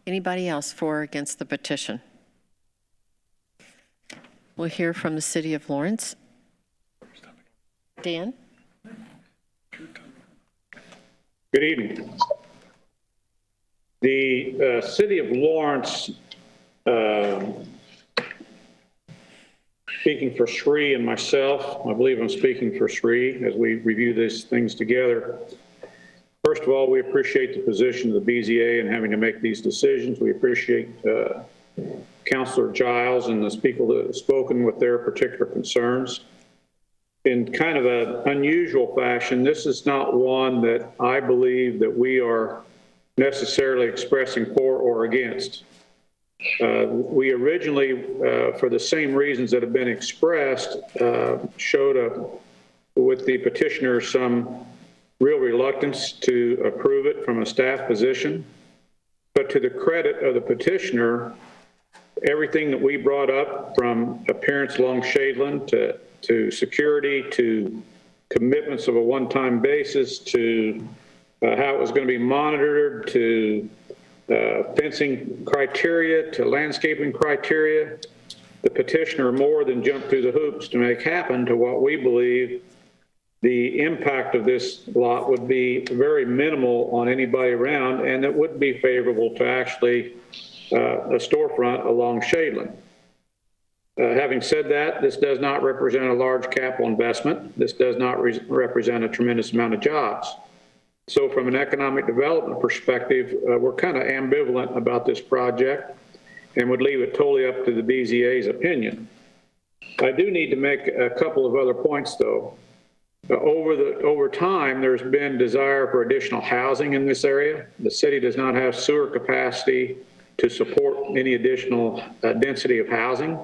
Anybody else for or against the petition? We'll hear from the City of Lawrence. Dan? Good evening. The City of Lawrence, speaking for Sri and myself, I believe I'm speaking for Sri as we review these things together. First of all, we appreciate the position of the BZA in having to make these decisions. We appreciate Councilor Giles and the people that have spoken with their particular concerns. In kind of an unusual fashion, this is not one that I believe that we are necessarily expressing for or against. We originally, for the same reasons that have been expressed, showed with the petitioner some real reluctance to approve it from a staff position. But to the credit of the petitioner, everything that we brought up, from appearance along Shadeland to security, to commitments of a one-time basis, to how it was going to be monitored, to fencing criteria, to landscaping criteria, the petitioner more than jumped through the hoops to make happen to what we believe the impact of this lot would be very minimal on anybody around, and it would be favorable to actually a storefront along Shadeland. Having said that, this does not represent a large capital investment. This does not represent a tremendous amount of jobs. So from an economic development perspective, we're kind of ambivalent about this project and would leave it totally up to the BZA's opinion. I do need to make a couple of other points, though. Over time, there's been desire for additional housing in this area. The city does not have sewer capacity to support any additional density of housing.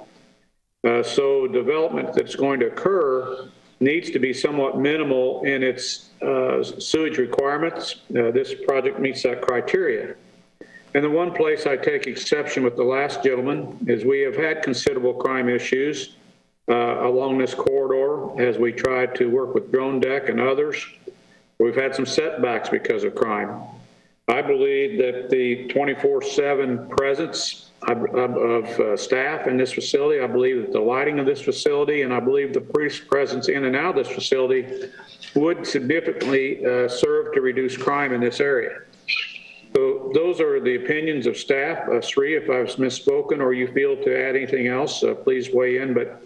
So development that's going to occur needs to be somewhat minimal in its sewage requirements. This project meets that criteria. And the one place I take exception with the last gentleman is we have had considerable crime issues along this corridor as we tried to work with Drone Deck and others. We've had some setbacks because of crime. I believe that the 24/7 presence of staff in this facility, I believe that the lighting of this facility, and I believe the police presence in and out of this facility would significantly serve to reduce crime in this area. So those are the opinions of staff. Sri, if I've misspoken or you feel to add anything else, please weigh in. But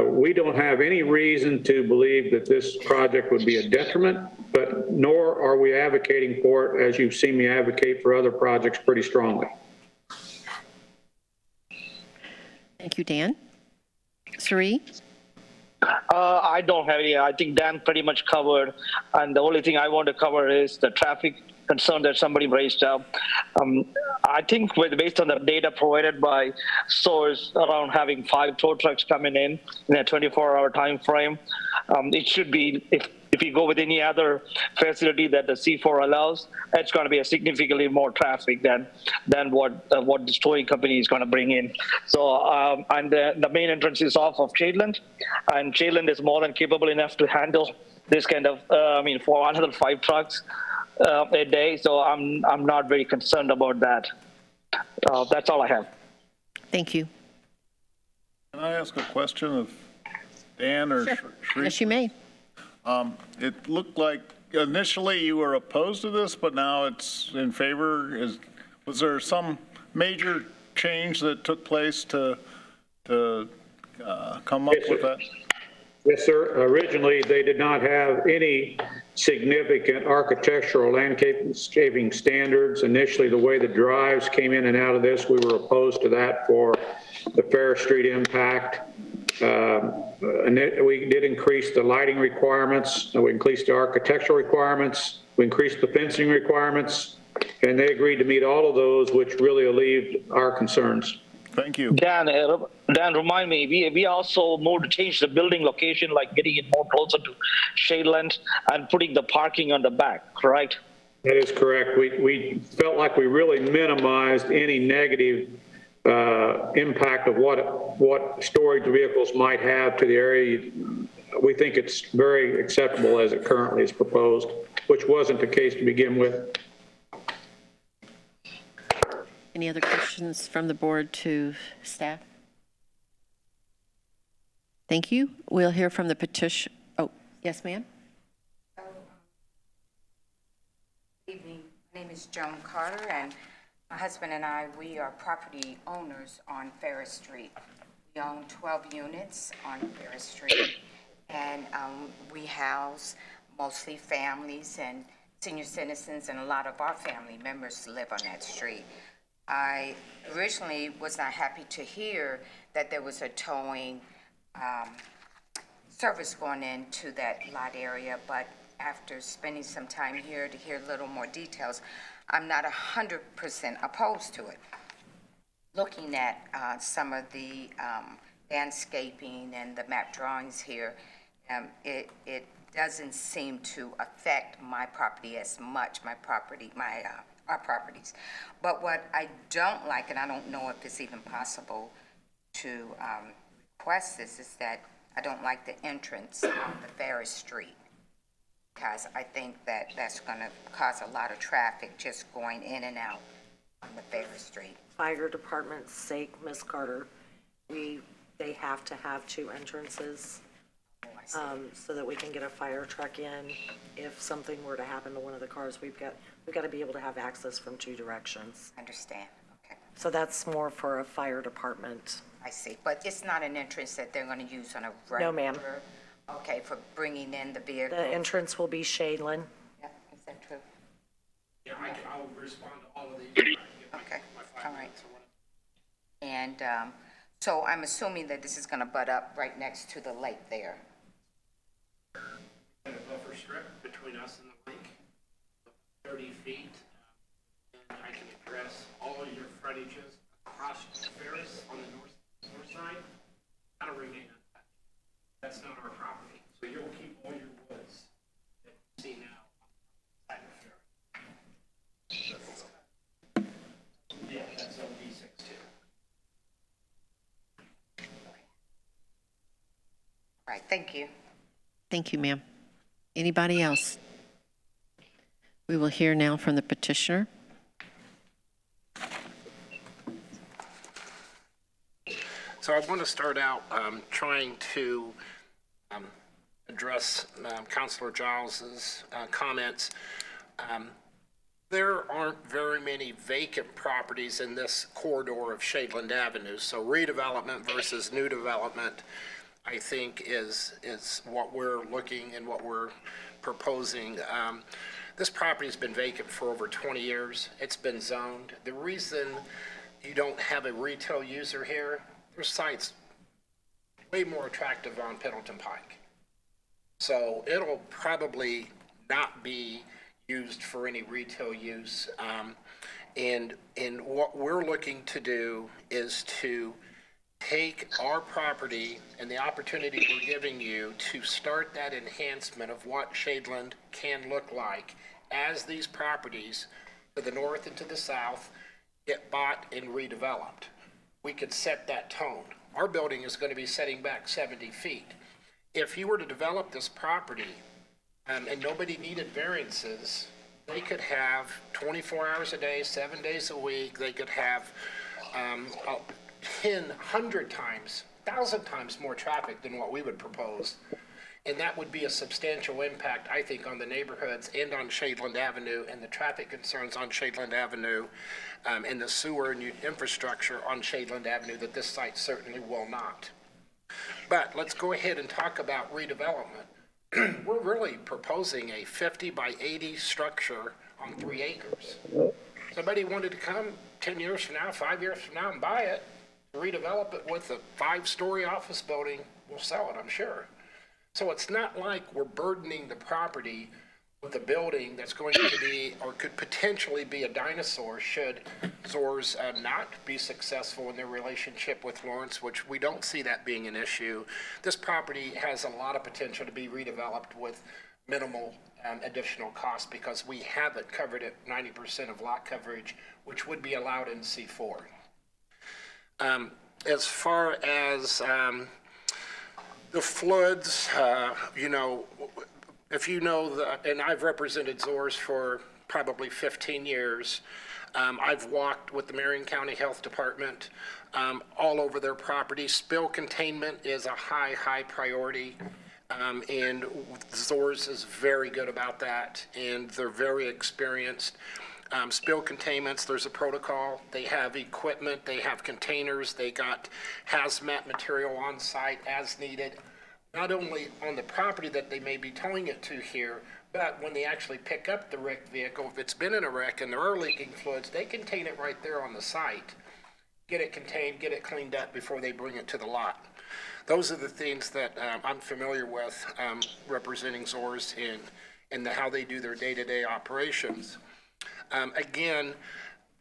we don't have any reason to believe that this project would be a detriment, but nor are we advocating for it, as you've seen me advocate for other projects pretty strongly. Thank you, Dan. Sri? I don't have any. I think Dan pretty much covered. And the only thing I want to cover is the traffic concern that somebody raised up. I think based on the data provided by Source around having 5 tow trucks coming in a 24-hour time frame, it should be, if you go with any other facility that the C4 allows, it's going to be a significantly more traffic than what the towing company is going to bring in. So, and the main entrance is off of Shadeland, and Shadeland is more than capable enough to handle this kind of, for another 5 trucks a day. So I'm not very concerned about that. That's all I have. Thank you. Can I ask a question of Dan or Shri? Yes, you may. It looked like initially you were opposed to this, but now it's in favor. Was there some major change that took place to come up with that? Yes, sir. Originally, they did not have any significant architectural landscaping standards. Initially, the way the drives came in and out of this, we were opposed to that for the Ferris Street impact. We did increase the lighting requirements, we increased the architectural requirements, we increased the fencing requirements, and they agreed to meet all of those, which really alleviated our concerns. Thank you. Dan, remind me, we also moved to change the building location, like getting it more closer to Shadeland and putting the parking on the back, correct? That is correct. We felt like we really minimized any negative impact of what storage vehicles might have to the area. We think it's very acceptable as it currently is proposed, which wasn't the case to begin with. Any other questions from the board to staff? Thank you. We'll hear from the petition. Oh, yes, ma'am. Good evening. My name is Joan Carter, and my husband and I, we are property owners on Ferris Street. We own 12 units on Ferris Street, and we house mostly families and senior citizens, and a lot of our family members live on that street. I originally was not happy to hear that there was a towing service going into that lot area, but after spending some time here to hear a little more details, I'm not 100% opposed to it. Looking at some of the landscaping and the map drawings here, it doesn't seem to affect my property as much, our properties. But what I don't like, and I don't know if it's even possible to request this, is that I don't like the entrance on the Ferris Street, because I think that that's going to cause a lot of traffic just going in and out on the Ferris Street. Fire department's sake, Ms. Carter, they have to have two entrances so that we can get a fire truck in. If something were to happen to one of the cars, we've got to be able to have access from two directions. Understand, okay. So that's more for a fire department. I see, but it's not an entrance that they're going to use on a regular? No, ma'am. Okay, for bringing in the vehicle? The entrance will be Shadeland. Yeah, is that true? Yeah, I'll respond to all of these. Okay, all right. And so I'm assuming that this is going to butt up right next to the lake there. A buffer strip between us and the lake, 30 feet, and I can address all of your frontages across Ferris on the north side. That'll remain untouched. That's not our property, so you'll keep all your woods that you see now on the side of Ferris. Yeah, that's on D6 too. All right, thank you. Thank you, ma'am. Anybody else? We will hear now from the petitioner. So I want to start out trying to address Councilor Giles's comments. There aren't very many vacant properties in this corridor of Shadeland Avenue, so redevelopment versus new development, I think, is what we're looking and what we're proposing. This property's been vacant for over 20 years. It's been zoned. The reason you don't have a retail user here, their site's way more attractive on Pendleton Pike. So it'll probably not be used for any retail use. And what we're looking to do is to take our property and the opportunity we're giving you to start that enhancement of what Shadeland can look like as these properties to the north and to the south get bought and redeveloped. We could set that tone. Our building is going to be setting back 70 feet. If you were to develop this property and nobody needed variances, they could have 24 hours a day, 7 days a week. They could have 100 times 1,000 times more traffic than what we would propose. And that would be a substantial impact, I think, on the neighborhoods and on Shadeland Avenue and the traffic concerns on Shadeland Avenue and the sewer and infrastructure on Shadeland Avenue that this site certainly will not. But let's go ahead and talk about redevelopment. We're really proposing a 50 by 80 structure on 3 acres. Somebody wanted to come 10 years from now, 5 years from now and buy it, redevelop it with a 5-story office building, we'll sell it, I'm sure. So it's not like we're burdening the property with a building that's going to be, or could potentially be a dinosaur should Zors not be successful in their relationship with Lawrence, which we don't see that being an issue. This property has a lot of potential to be redeveloped with minimal additional cost because we have it covered at 90% of lot coverage, which would be allowed in C4. As far as the floods, if you know, and I've represented Zors for probably 15 years. I've walked with the Marion County Health Department all over their property. Spill containment is a high priority. And Zors is very good about that, and they're very experienced. Spill containments, there's a protocol. They have equipment, they have containers, they got hazmat material on site as needed, not only on the property that they may be towing it to here, but when they actually pick up the wrecked vehicle, if it's been in a wreck and there are leaking fluids, they contain it right there on the site. Get it contained, get it cleaned up before they bring it to the lot. Those are the things that I'm familiar with representing Zors in how they do their day-to-day operations. Again,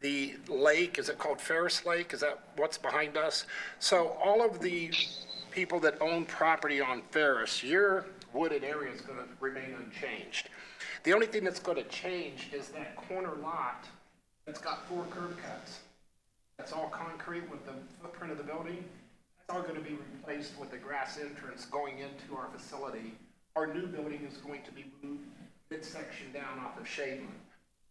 the lake, is it called Ferris Lake? Is that what's behind us? So all of the people that own property on Ferris, your wooded area is going to remain unchanged. The only thing that's going to change is that corner lot that's got 4 curb cuts. That's all concrete with the footprint of the building. That's all going to be replaced with the grass entrance going into our facility. Our new building is going to be moved midsection down off of Shadeland.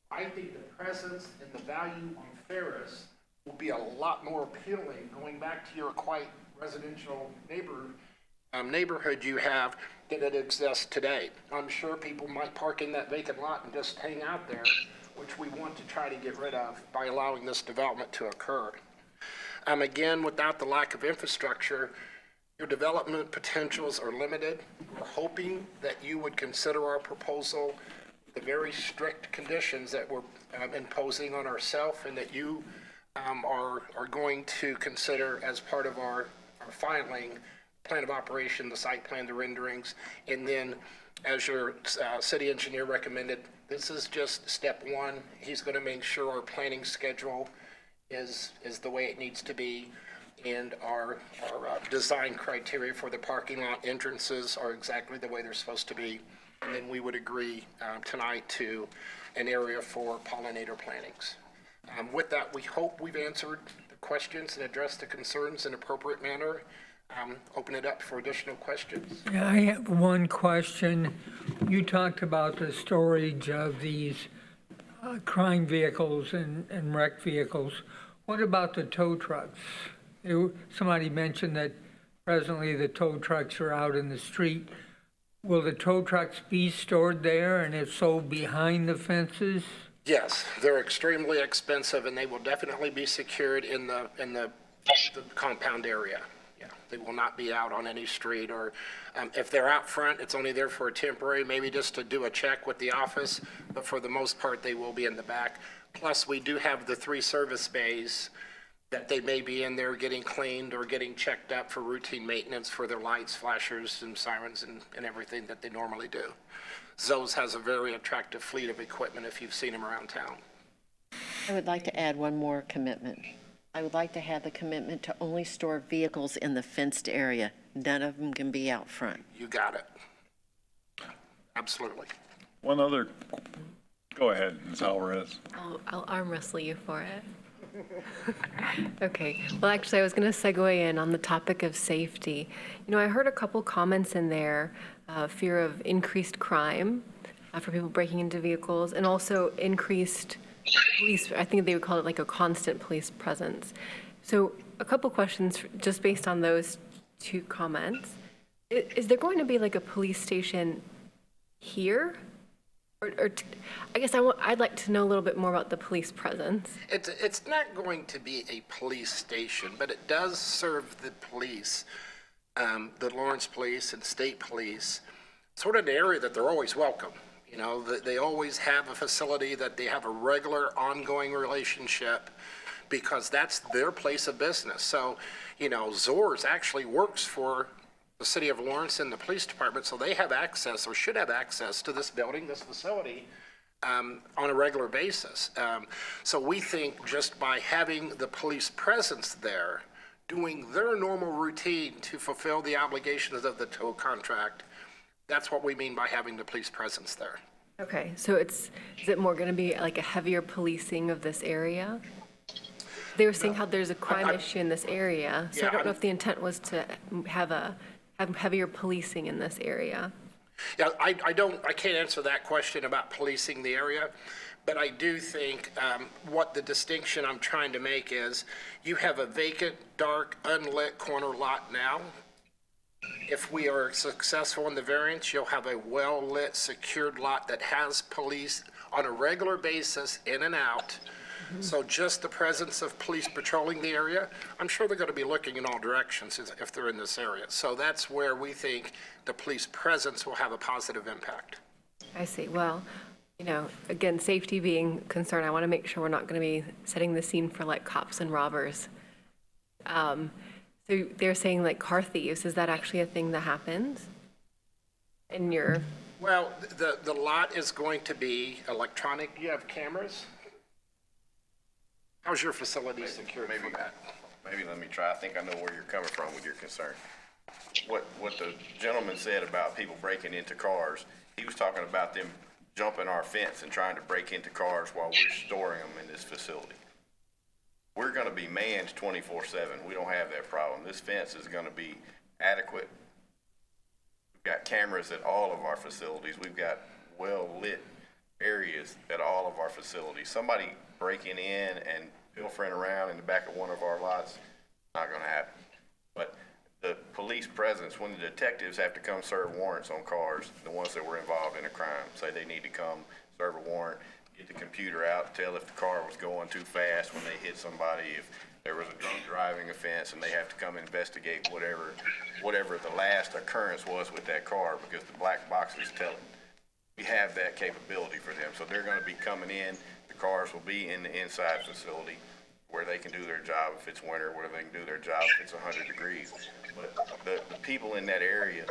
I think the presence and the value on Ferris will be a lot more appealing, going back to your quite residential neighborhood you have, than it exists today. I'm sure people might park in that vacant lot and just hang out there, which we want to try to get rid of by allowing this development to occur. Again, without the lack of infrastructure, your development potentials are limited. We're hoping that you would consider our proposal, the very strict conditions that we're imposing on ourselves, and that you are going to consider as part of our filing, plan of operation, the site plan, the renderings, and then as your city engineer recommended, this is just step 1. He's going to make sure our planning schedule is the way it needs to be, and our design criteria for the parking lot entrances are exactly the way they're supposed to be. And then we would agree tonight to an area for pollinator plantings. With that, we hope we've answered the questions and addressed the concerns in an appropriate manner. Open it up for additional questions. Yeah, I have one question. You talked about the storage of these crime vehicles and wrecked vehicles. What about the tow trucks? Somebody mentioned that presently the tow trucks are out in the street. Will the tow trucks be stored there, and if so, behind the fences? Yes, they're extremely expensive, and they will definitely be secured in the compound area. Yeah, they will not be out on any street, or if they're out front, it's only there for a temporary, maybe just to do a check with the office, but for the most part, they will be in the back. Plus, we do have the 3 service bays that they may be in there getting cleaned or getting checked up for routine maintenance for their lights, flashers, and sirens and everything that they normally do. Zos has a very attractive fleet of equipment if you've seen them around town. I would like to add one more commitment. I would like to have the commitment to only store vehicles in the fenced area. None of them can be out front. You got it. Absolutely. One other, go ahead, Ms. Alvarez. I'll arm wrestle you for it. Okay. Well, actually, I was going to segue in on the topic of safety. I heard a couple comments in there, fear of increased crime for people breaking into vehicles, and also increased police. I think they would call it like a constant police presence. So a couple questions just based on those two comments. Is there going to be like a police station here? I guess I'd like to know a little bit more about the police presence. It's not going to be a police station, but it does serve the police, the Lawrence Police and State Police, sort of an area that they're always welcome. You know, they always have a facility that they have a regular ongoing relationship because that's their place of business. So, you know, Zors actually works for the city of Lawrence and the police department, so they have access or should have access to this building, this facility, on a regular basis. So we think just by having the police presence there, doing their normal routine to fulfill the obligations of the tow contract, that's what we mean by having the police presence there. Okay, so is it more going to be like a heavier policing of this area? They were saying how there's a crime issue in this area, so I don't know if the intent was to have heavier policing in this area. Yeah, I can't answer that question about policing the area, but I do think what the distinction I'm trying to make is you have a vacant, dark, unlit corner lot now. If we are successful in the variance, you'll have a well-lit, secured lot that has police on a regular basis in and out. So just the presence of police patrolling the area, I'm sure they're going to be looking in all directions if they're in this area. So that's where we think the police presence will have a positive impact. I see. Well, you know, again, safety being concerned, I want to make sure we're not going to be setting the scene for like cops and robbers. So they're saying like car thieves. Is that actually a thing that happens in your? Well, the lot is going to be electronic. You have cameras? How's your facility secured for that? Maybe let me try. I think I know where you're coming from with your concern. What the gentleman said about people breaking into cars, he was talking about them jumping our fence and trying to break into cars while we're storing them in this facility. We're going to be manned 24/7. We don't have that problem. This fence is going to be adequate. We've got cameras at all of our facilities. We've got well-lit areas at all of our facilities. Somebody breaking in and pilfering around in the back of one of our lots, not going to happen. But the police presence, when the detectives have to come serve warrants on cars, the ones that were involved in a crime, say they need to come serve a warrant, get the computer out, tell if the car was going too fast when they hit somebody, if there was a drunk driving offense and they have to come investigate whatever the last occurrence was with that car, because the black boxes tell it. We have that capability for them. So they're going to be coming in. The cars will be in the inside facility where they can do their job if it's winter, where they can do their job if it's 100 degrees. But the people in that area,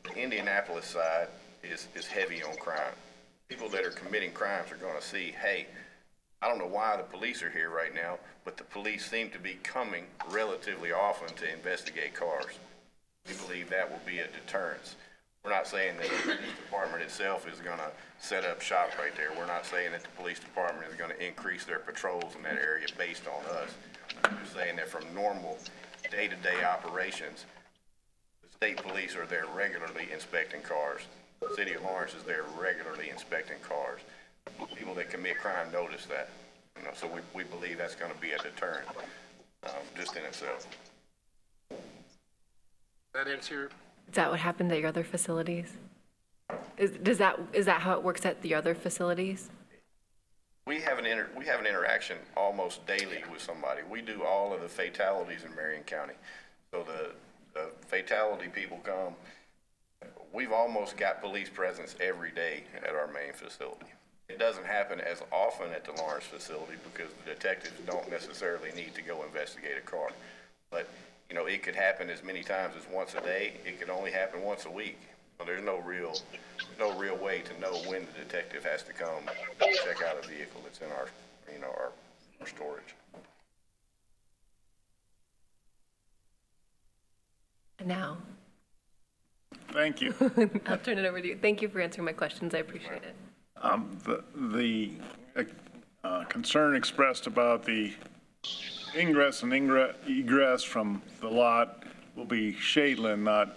the Indianapolis side is heavy on crime. People that are committing crimes are going to see, hey, I don't know why the police are here right now, but the police seem to be coming relatively often to investigate cars. We believe that will be a deterrence. We're not saying that the police department itself is going to set up shop right there. We're not saying that the police department is going to increase their patrols in that area based on us. We're just saying that from normal day-to-day operations, the state police are there regularly inspecting cars. The city of Lawrence is there regularly inspecting cars. People that commit crime notice that. You know, so we believe that's going to be a deterrent just in itself. That answer? Is that what happened at your other facilities? Is that how it works at the other facilities? We have an interaction almost daily with somebody. We do all of the fatalities in Marion County. So the fatality people come. We've almost got police presence every day at our main facility. It doesn't happen as often at the Lawrence facility because the detectives don't necessarily need to go investigate a car. But you know, it could happen as many times as once a day. It could only happen once a week. So there's no real way to know when the detective has to come check out a vehicle that's in our storage. And now, Thank you. I'll turn it over to you. Thank you for answering my questions. I appreciate it. The concern expressed about the ingress and egress from the lot will be Shadeland, not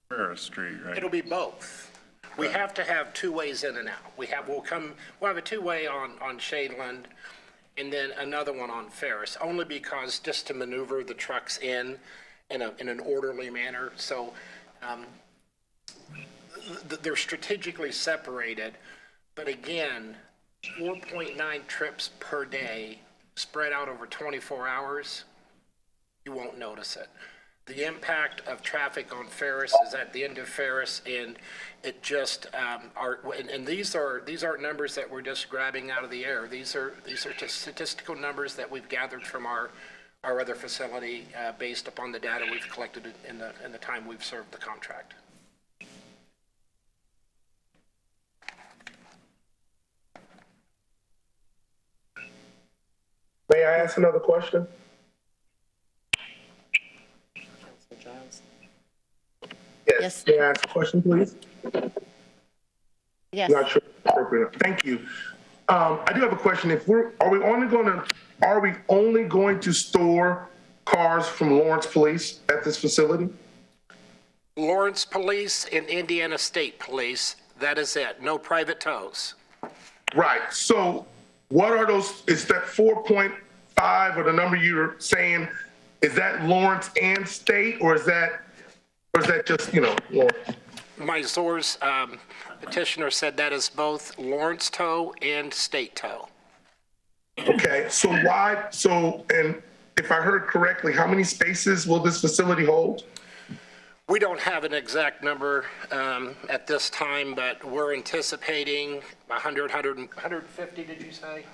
Ferris Street, right? It'll be both. We have to have two ways in and out. We'll have a two-way on Shadeland and then another one on Ferris, only because just to maneuver the trucks in in an orderly manner. So they're strategically separated. But again, 4.9 trips per day spread out over 24 hours, you won't notice it. The impact of traffic on Ferris is at the end of Ferris, and it just and these aren't numbers that we're just grabbing out of the air. These are just statistical numbers that we've gathered from our other facility based upon the data we've collected in the time we've served the contract. May I ask another question? Yes. May I ask a question, please? Yes. Not sure if it's appropriate. Thank you. I do have a question. Are we only going to store cars from Lawrence Police at this facility? Lawrence Police and Indiana State Police, that is it. No private tows. Right. So what are those, is that 4.5 or the number you're saying, is that Lawrence and State, or is that just, Lawrence? My source, petitioner said that is both Lawrence tow and State tow. Okay, and if I heard correctly, how many spaces will this facility hold? We don't have an exact number at this time, but we're anticipating 100, 150, did you say?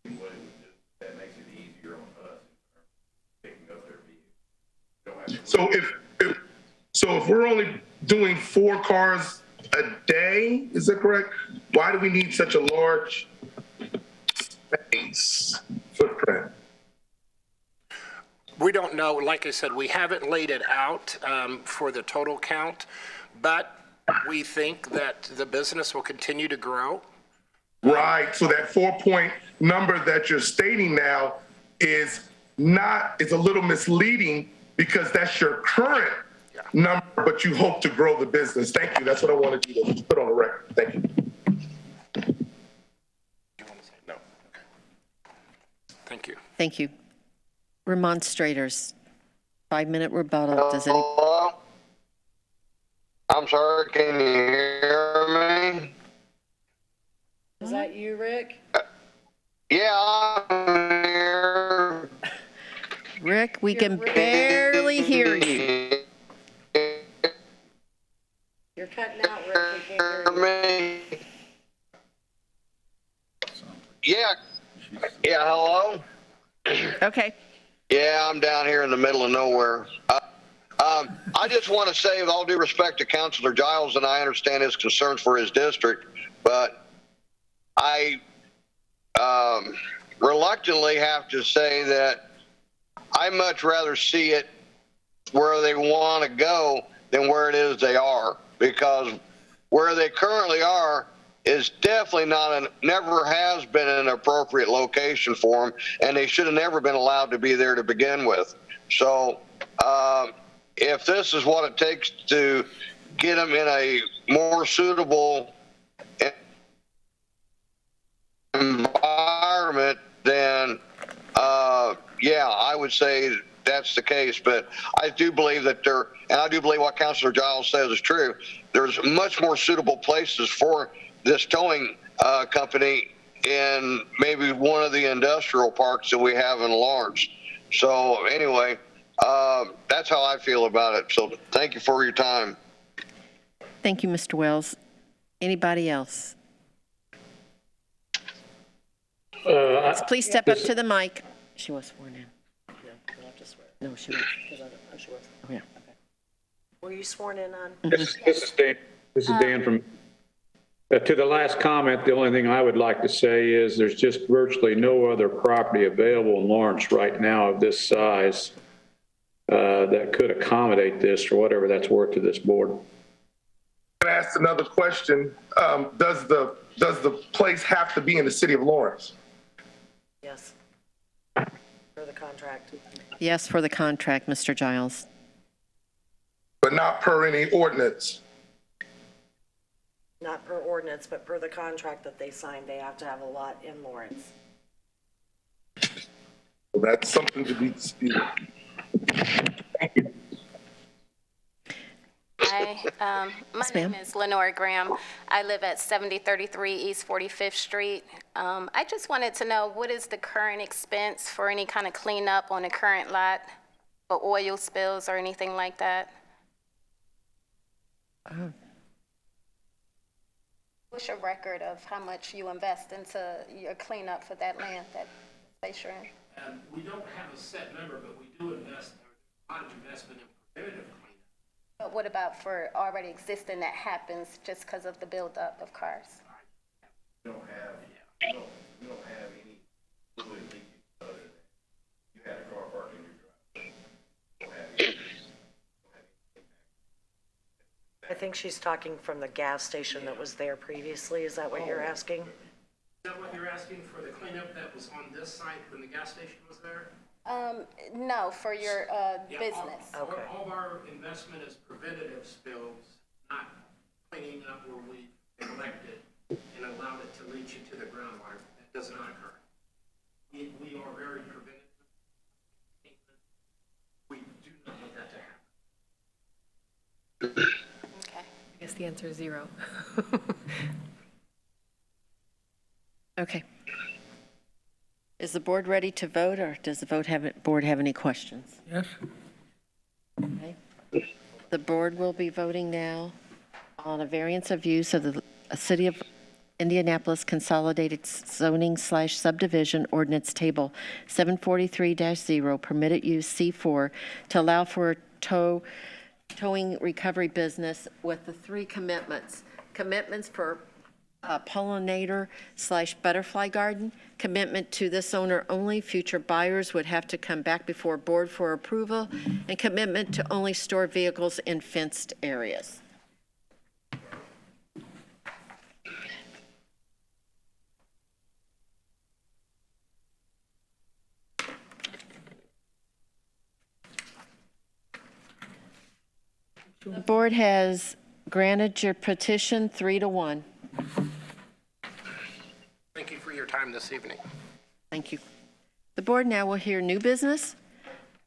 That makes it easier on us picking up their vehicles. So if we're only doing 4 cars a day, is that correct? Why do we need such a large space footprint? We don't know. Like I said, we haven't laid it out for the total count, but we think that the business will continue to grow. Right. So that 4-point number that you're stating now is a little misleading because that's your current number, but you hope to grow the business. Thank you. That's what I wanted you to put on the record. Thank you. No. Okay. Thank you. Thank you. Remonstrators, 5-minute rebuttal. Does any? Hello? I'm sorry, can you hear me? Is that you, Rick? Yeah, I'm here. Rick, we can barely hear you. You're cutting out, Rick. We can't hear you. Yeah, hello? Okay. Yeah, I'm down here in the middle of nowhere. I just want to say, with all due respect to Councilor Giles, and I understand his concerns for his district, but I reluctantly have to say that I much rather see it where they want to go than where it is they are, because where they currently are is definitely never has been an appropriate location for them, and they should have never been allowed to be there to begin with. So if this is what it takes to get them in a more suitable environment, then yeah, I would say that's the case. But I do believe that and I do believe what Councilor Giles says is true. There's much more suitable places for this towing company in maybe one of the industrial parks that we have in Lawrence. So anyway, that's how I feel about it. So thank you for your time. Thank you, Mr. Wells. Anybody else? Please step up to the mic. She was sworn in. No, she was. Oh, yeah. Were you sworn in on? This is Dan. This is Dan from. To the last comment, the only thing I would like to say is there's just virtually no other property available in Lawrence right now of this size that could accommodate this, for whatever that's worth to this board. I asked another question. Does the place have to be in the city of Lawrence? Yes. For the contract. Yes, for the contract, Mr. Giles. But not per any ordinance? Not per ordinance, but per the contract that they signed, they have to have a lot in Lawrence. Well, that's something to be disputed. Hi, my Yes, ma'am. name is Lenore Graham. I live at 7033 East 45th Street. I just wanted to know, what is the current expense for any kind of cleanup on the current lot, for oil spills or anything like that? What's your record of how much you invest into your cleanup for that land, that space you're in? We don't have a set number, but we do invest, a lot of investment in preventative cleanup. But what about for already existing that happens just because of the buildup of cars? We don't have any fluid leakage other than you had a car parked in your driveway. Don't have any. I think she's talking from the gas station that was there previously. Is that what you're asking? Is that what you're asking for, the cleanup that was on this site when the gas station was there? No, for your Yeah, business. Okay. All of our investment is preventative spills, not cleaning up where we neglected and allowed it to leach into the groundwater. That does not occur. We are very preventative. We do not want that to happen. Okay. I guess the answer is 0. Okay. Is the board ready to vote, or does the board have any questions? Yes? Okay. The board will be voting now on a variance of use of the City of Indianapolis Consolidated Zoning/Subdivision Ordinance Table 743-0, permitted use C4, to allow for a towing recovery business with the 3 commitments. Commitments for pollinator/butterfly garden, commitment to this owner only, future buyers would have to come back before board for approval, and commitment to only store vehicles in fenced areas. The board has granted your petition 3-1. Thank you for your time this evening. Thank you. The board now will hear new business.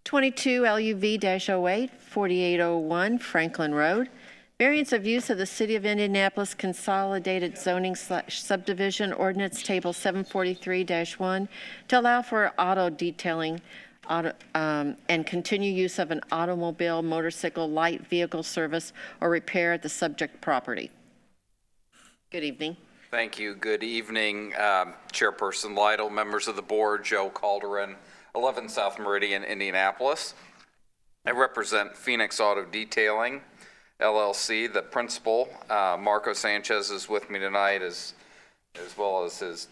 22 LUV-08, 4801 Franklin Road. Variance of use of the City of Indianapolis Consolidated Zoning/Subdivision Ordinance Table 743-1 to allow for auto detailing and continue use of an automobile, motorcycle, light vehicle service or repair at the subject property. Good evening. Thank you. Good evening, Chairperson Lytle, members of the board, Joe Calderon, 11 South Meridian, Indianapolis. I represent Phoenix Auto Detailing, LLC. The principal, Marco Sanchez, is with me tonight, as well as his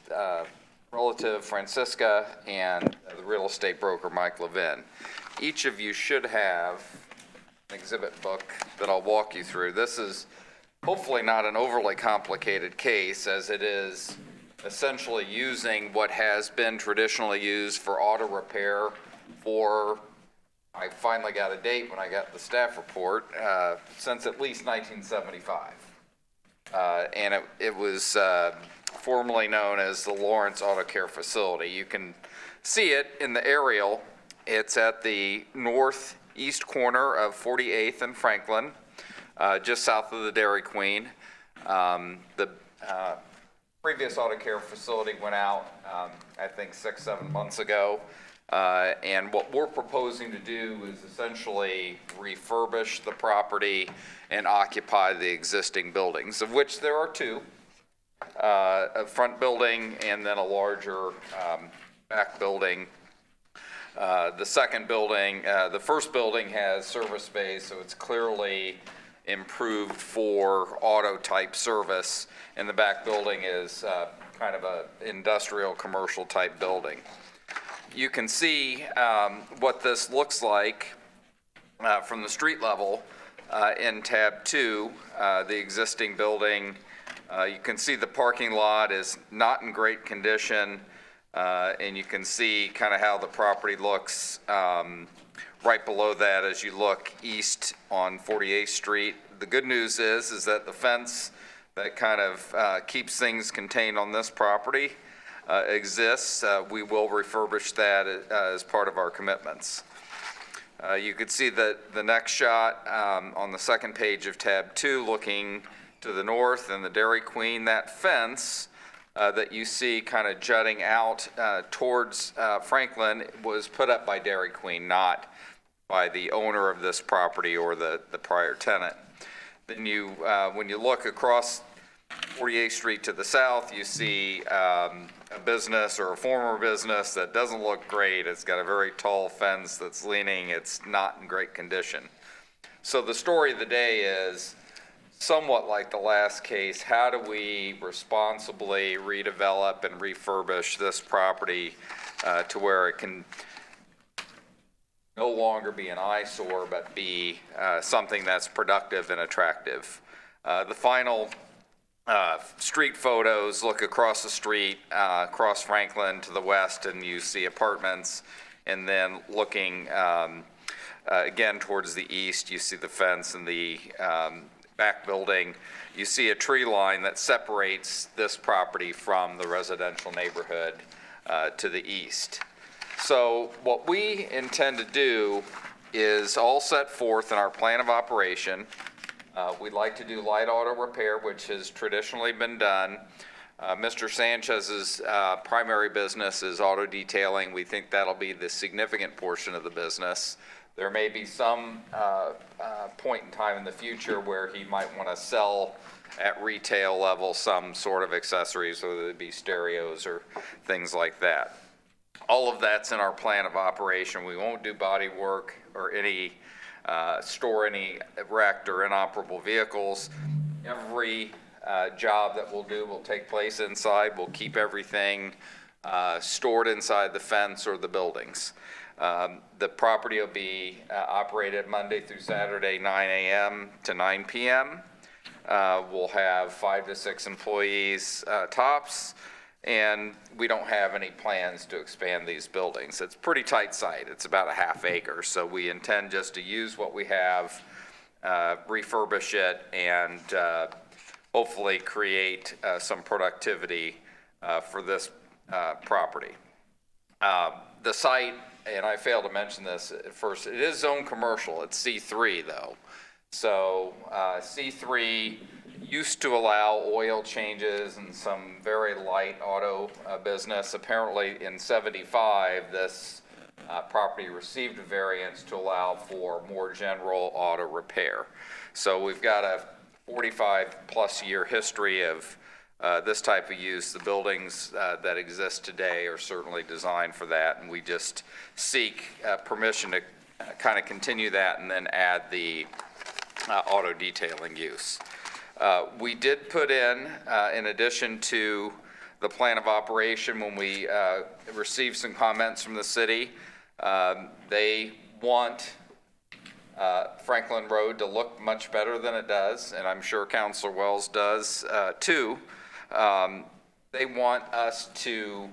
relative, Francisca, and the real estate broker, Mike Levin. Each of you should have an exhibit book that I'll walk you through. This is hopefully not an overly complicated case, as it is essentially using what has been traditionally used for auto repair for, I finally got a date when I got the staff report, since at least 1975. And it was formerly known as the Lawrence Auto Care Facility. You can see it in the aerial. It's at the northeast corner of 48th and Franklin, just south of the Dairy Queen. The previous auto care facility went out, I think 6-7 months ago. And what we're proposing to do is essentially refurbish the property and occupy the existing buildings, of which there are 2, a front building and then a larger back building. The second building, the first building has service space, so it's clearly improved for auto type service, and the back building is kind of a industrial commercial type building. You can see what this looks like from the street level in tab 2, the existing building. You can see the parking lot is not in great condition, and you can see kind of how the property looks right below that as you look east on 48th Street. The good news is that the fence that kind of keeps things contained on this property exists. We will refurbish that as part of our commitments. You could see the next shot on the second page of tab 2, looking to the north and the Dairy Queen. That fence that you see kind of jutting out towards Franklin was put up by Dairy Queen, not by the owner of this property or the prior tenant. Then when you look across 48th Street to the south, you see a business or a former business that doesn't look great. It's got a very tall fence that's leaning. It's not in great condition. So the story of the day is somewhat like the last case. How do we responsibly redevelop and refurbish this property to where it can no longer be an eyesore, but be something that's productive and attractive? The final street photos look across the street, across Franklin to the west, and you see apartments. And then looking again towards the east, you see the fence and the back building. You see a tree line that separates this property from the residential neighborhood to the east. So what we intend to do is all set forth in our plan of operation. We'd like to do light auto repair, which has traditionally been done. Mr. Sanchez's primary business is auto detailing. We think that'll be the significant portion of the business. There may be some point in time in the future where he might want to sell at retail level some sort of accessories, whether it be stereos or things like that. All of that's in our plan of operation. We won't do body work or store any wrecked or inoperable vehicles. Every job that we'll do will take place inside. We'll keep everything stored inside the fence or the buildings. The property will be operated Monday through Saturday, 9 a.m. to 9 p.m. We'll have 5 to 6 employees tops, and we don't have any plans to expand these buildings. It's a pretty tight site. It's about a half acre, so we intend just to use what we have, refurbish it, and hopefully create some productivity for this property. The site, and I failed to mention this at first, it is zoned commercial. It's C3 though. So C3 used to allow oil changes and some very light auto business. Apparently in '75, this property received a variance to allow for more general auto repair. So we've got a 45-plus year history of this type of use. The buildings that exist today are certainly designed for that, and we just seek permission to kind of continue that and then add the auto detailing use. We did put in addition to the plan of operation, when we received some comments from the city, they want Franklin Road to look much better than it does, and I'm sure Councilor Wells does too. They want us to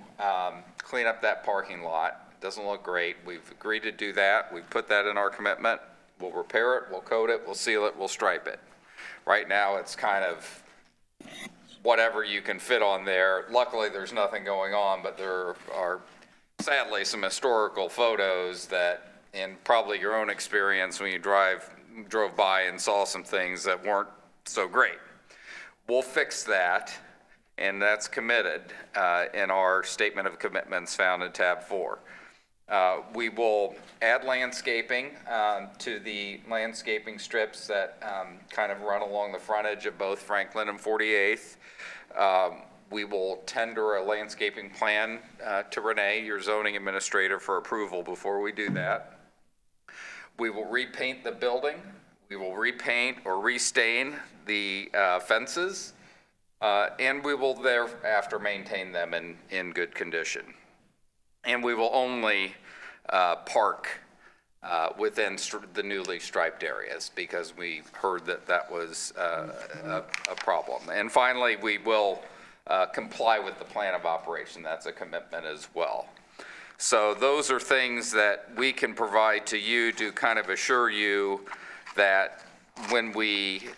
clean up that parking lot. It doesn't look great. We've agreed to do that. We've put that in our commitment. We'll repair it, we'll coat it, we'll seal it, we'll stripe it. Right now, it's kind of whatever you can fit on there. Luckily, there's nothing going on, but there are sadly some historical photos that, in probably your own experience when you drove by and saw some things that weren't so great. We'll fix that, and that's committed in our statement of commitments found in tab 4. We will add landscaping to the landscaping strips that kind of run along the frontage of both Franklin and 48th. We will tender a landscaping plan to Renee, your zoning administrator, for approval before we do that. We will repaint the building. We will repaint or restain the fences, and we will thereafter maintain them in good condition. And we will only park within the newly striped areas, because we heard that that was a problem. And finally, we will comply with the plan of operation. That's a commitment as well. So those are things that we can provide to you to kind of assure you that when we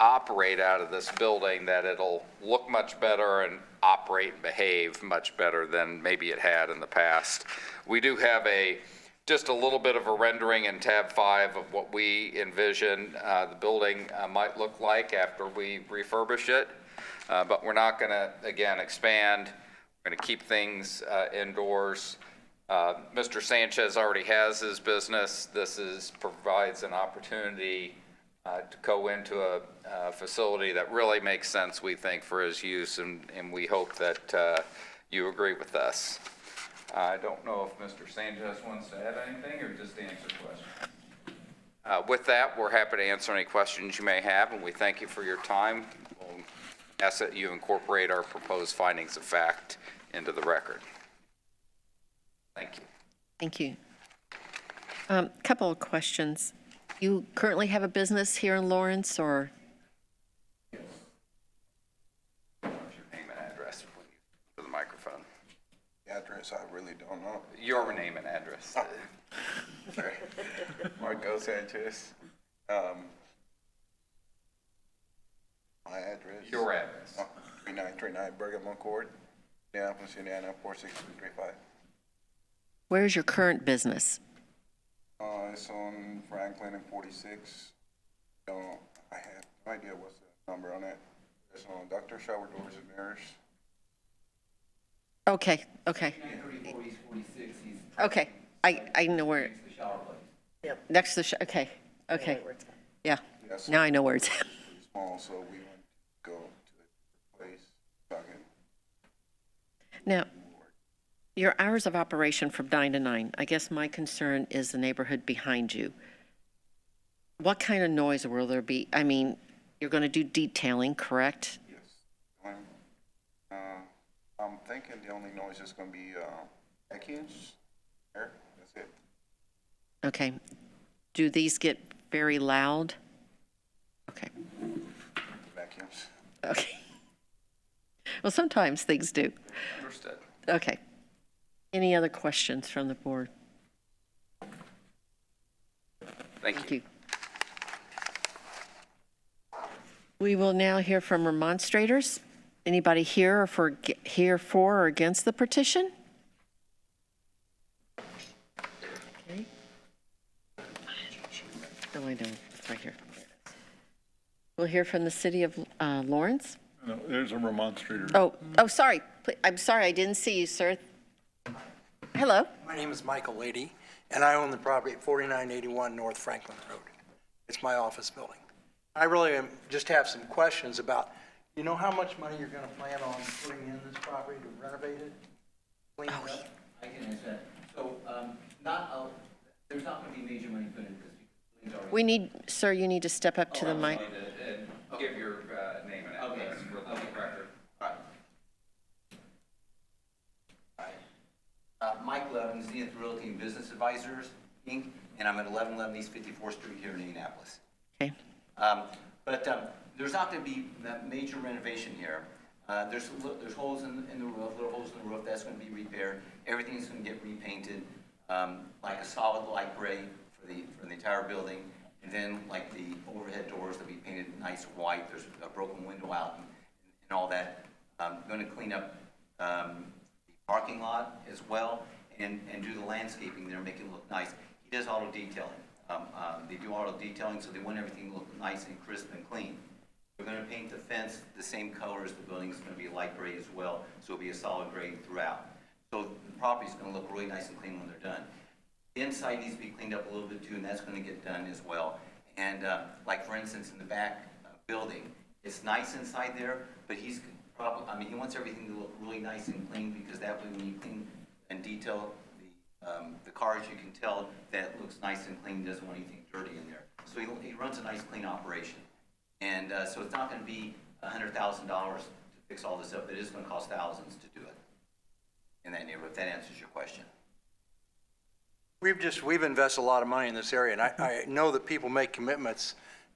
operate out of this building, that it'll look much better and operate and behave much better than maybe it had in the past. We do have a just a little bit of a rendering in tab 5 of what we envision the building might look like after we refurbish it. But we're not going to, again, expand. We're going to keep things indoors. Mr. Sanchez already has his business. This provides an opportunity to go into a facility that really makes sense, we think, for his use, and we hope that you agree with us. I don't know if Mr. Sanchez wants to add anything or just answer questions. With that, we're happy to answer any questions you may have, and we thank you for your time. We'll ask that you incorporate our proposed findings of fact into the record. Thank you. Thank you. Couple of questions. You currently have a business here in Lawrence, or? Yes. What's your name and address for the microphone? Address, I really don't know. Your name and address. Sorry. Marco Sanchez. My address. Your address. 3939 Bergamo Court, Indianapolis, Indiana, 46235. Where's your current business? It's on Franklin and 46. I have no idea what's the number on it. It's on Dr. Shower Doors and Mirrors. Okay, okay. Okay, I know where. Yep. Next to the, okay, okay. Yeah, Yes. now I know where it's at. Pretty small, so we want to go to a place. Talking. Now, your hours of operation from 9 to 9, I guess my concern is the neighborhood behind you. What kind of noise will there be? I mean, you're going to do detailing, correct? Yes. I'm thinking the only noise is going to be vacuums. Air. That's it. Okay. Do these get very loud? Okay. Vacuums. Okay. Well, sometimes things do. Understood. Okay. Any other questions from the board? Thank you. We will now hear from remonstrators. Anybody here for or against the petition? Okay. No, I know. It's right here. We'll hear from the city of Lawrence. No, there's a remonstrator. Oh, sorry. I'm sorry. I didn't see you, sir. Hello. My name is Michael Lady, and I own the property at 4981 North Franklin Road. It's my office building. I really just have some questions about, you know how much money you're going to plan on putting in this property to renovate it? Clean it up? I can answer that. So, there's not going to be major money put into this because already. We need, sir, you need to step up to the mic. Give your name and address for the record. Mike Levin, Zenith Realty and Business Advisors, Inc., and I'm at 1111 East 54th Street here in Indianapolis. Okay. But there's not going to be that major renovation here. There's holes in the roof, little holes in the roof, that's going to be repaired. Everything's going to get repainted like a solid light gray for the entire building. And then like the overhead doors that we painted nice white, there's a broken window out and all that. I'm going to clean up the parking lot as well and do the landscaping there, make it look nice. He does auto detailing. They do auto detailing, so they want everything to look nice and crisp and clean. We're going to paint the fence the same color as the building. It's going to be a light gray as well, so it'll be a solid gray throughout. So the property's going to look really nice and clean when they're done. The inside needs to be cleaned up a little bit too, and that's going to get done as well. And like for instance, in the back building, it's nice inside there, but he's probably, he wants everything to look really nice and clean because that way when you clean and detail the cars, you can tell that it looks nice and clean, doesn't want anything dirty in there. So he runs a nice clean operation. And so it's not going to be $100,000 to fix all this up. It is going to cost thousands to do it in that neighborhood, if that answers your question. We've invested a lot of money in this area, and I know that people make commitments.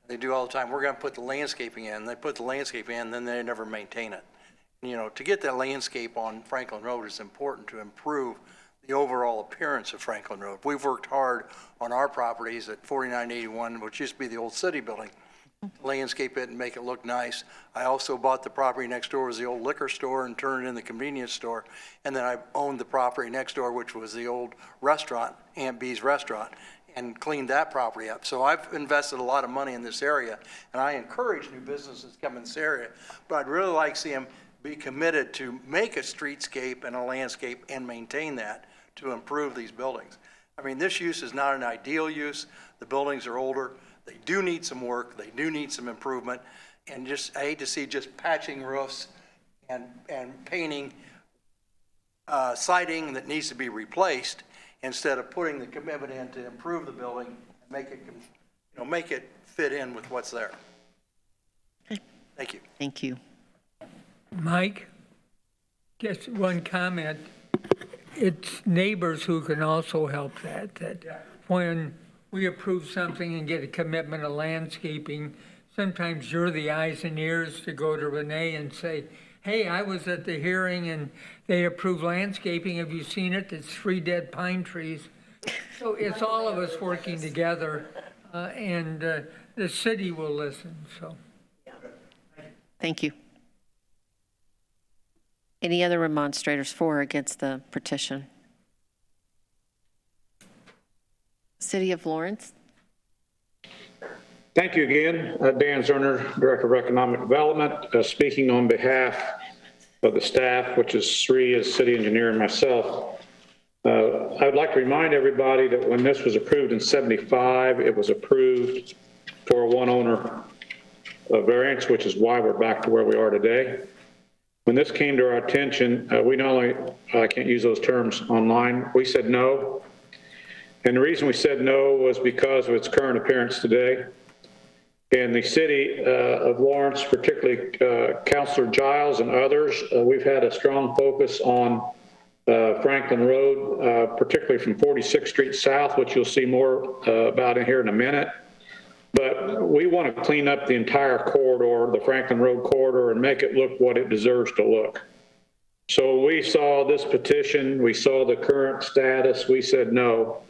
They do all the time. We're going to put the landscaping in. They put the landscape in, then they never maintain it. You know, to get that landscape on Franklin Road is important to improve the overall appearance of Franklin Road. We've worked hard on our properties at 4981, which used to be the old city building, landscape it and make it look nice. I also bought the property next door was the old liquor store and turned it into the convenience store. And then I owned the property next door, which was the old restaurant, Aunt B's Restaurant, and cleaned that property up. So I've invested a lot of money in this area, and I encourage new businesses to come in this area. But I'd really like to see them be committed to make a streetscape and a landscape and maintain that to improve these buildings. I mean, this use is not an ideal use. The buildings are older. They do need some work. They do need some improvement. And just, I hate to see just patching roofs and painting siding that needs to be replaced instead of putting the commitment in to improve the building and make it, make it fit in with what's there. Thank you. Thank you. Mike, just one comment. It's neighbors who can also help that when we approve something and get a commitment of landscaping, sometimes you're the eyes and ears to go to Renee and say, hey, I was at the hearing and they approved landscaping. Have you seen it? It's 3 dead pine trees. So it's all of us working together, and the city will listen, so. Thank you. Any other remonstrators for or against the petition? City of Lawrence. Thank you again. Dan Zerner, Director of Economic Development, speaking on behalf of the staff, which is Sri as city engineer and myself. I would like to remind everybody that when this was approved in 75, it was approved for a one owner variance, which is why we're back to where we are today. When this came to our attention, we not only, I can't use those terms online, we said no. And the reason we said no was because of its current appearance today. In the city of Lawrence, particularly Councilor Giles and others, we've had a strong focus on Franklin Road, particularly from 46th Street South, which you'll see more about in here in a minute. But we want to clean up the entire corridor, the Franklin Road corridor, and make it look what it deserves to look. So we saw this petition, we saw the current status, we said no.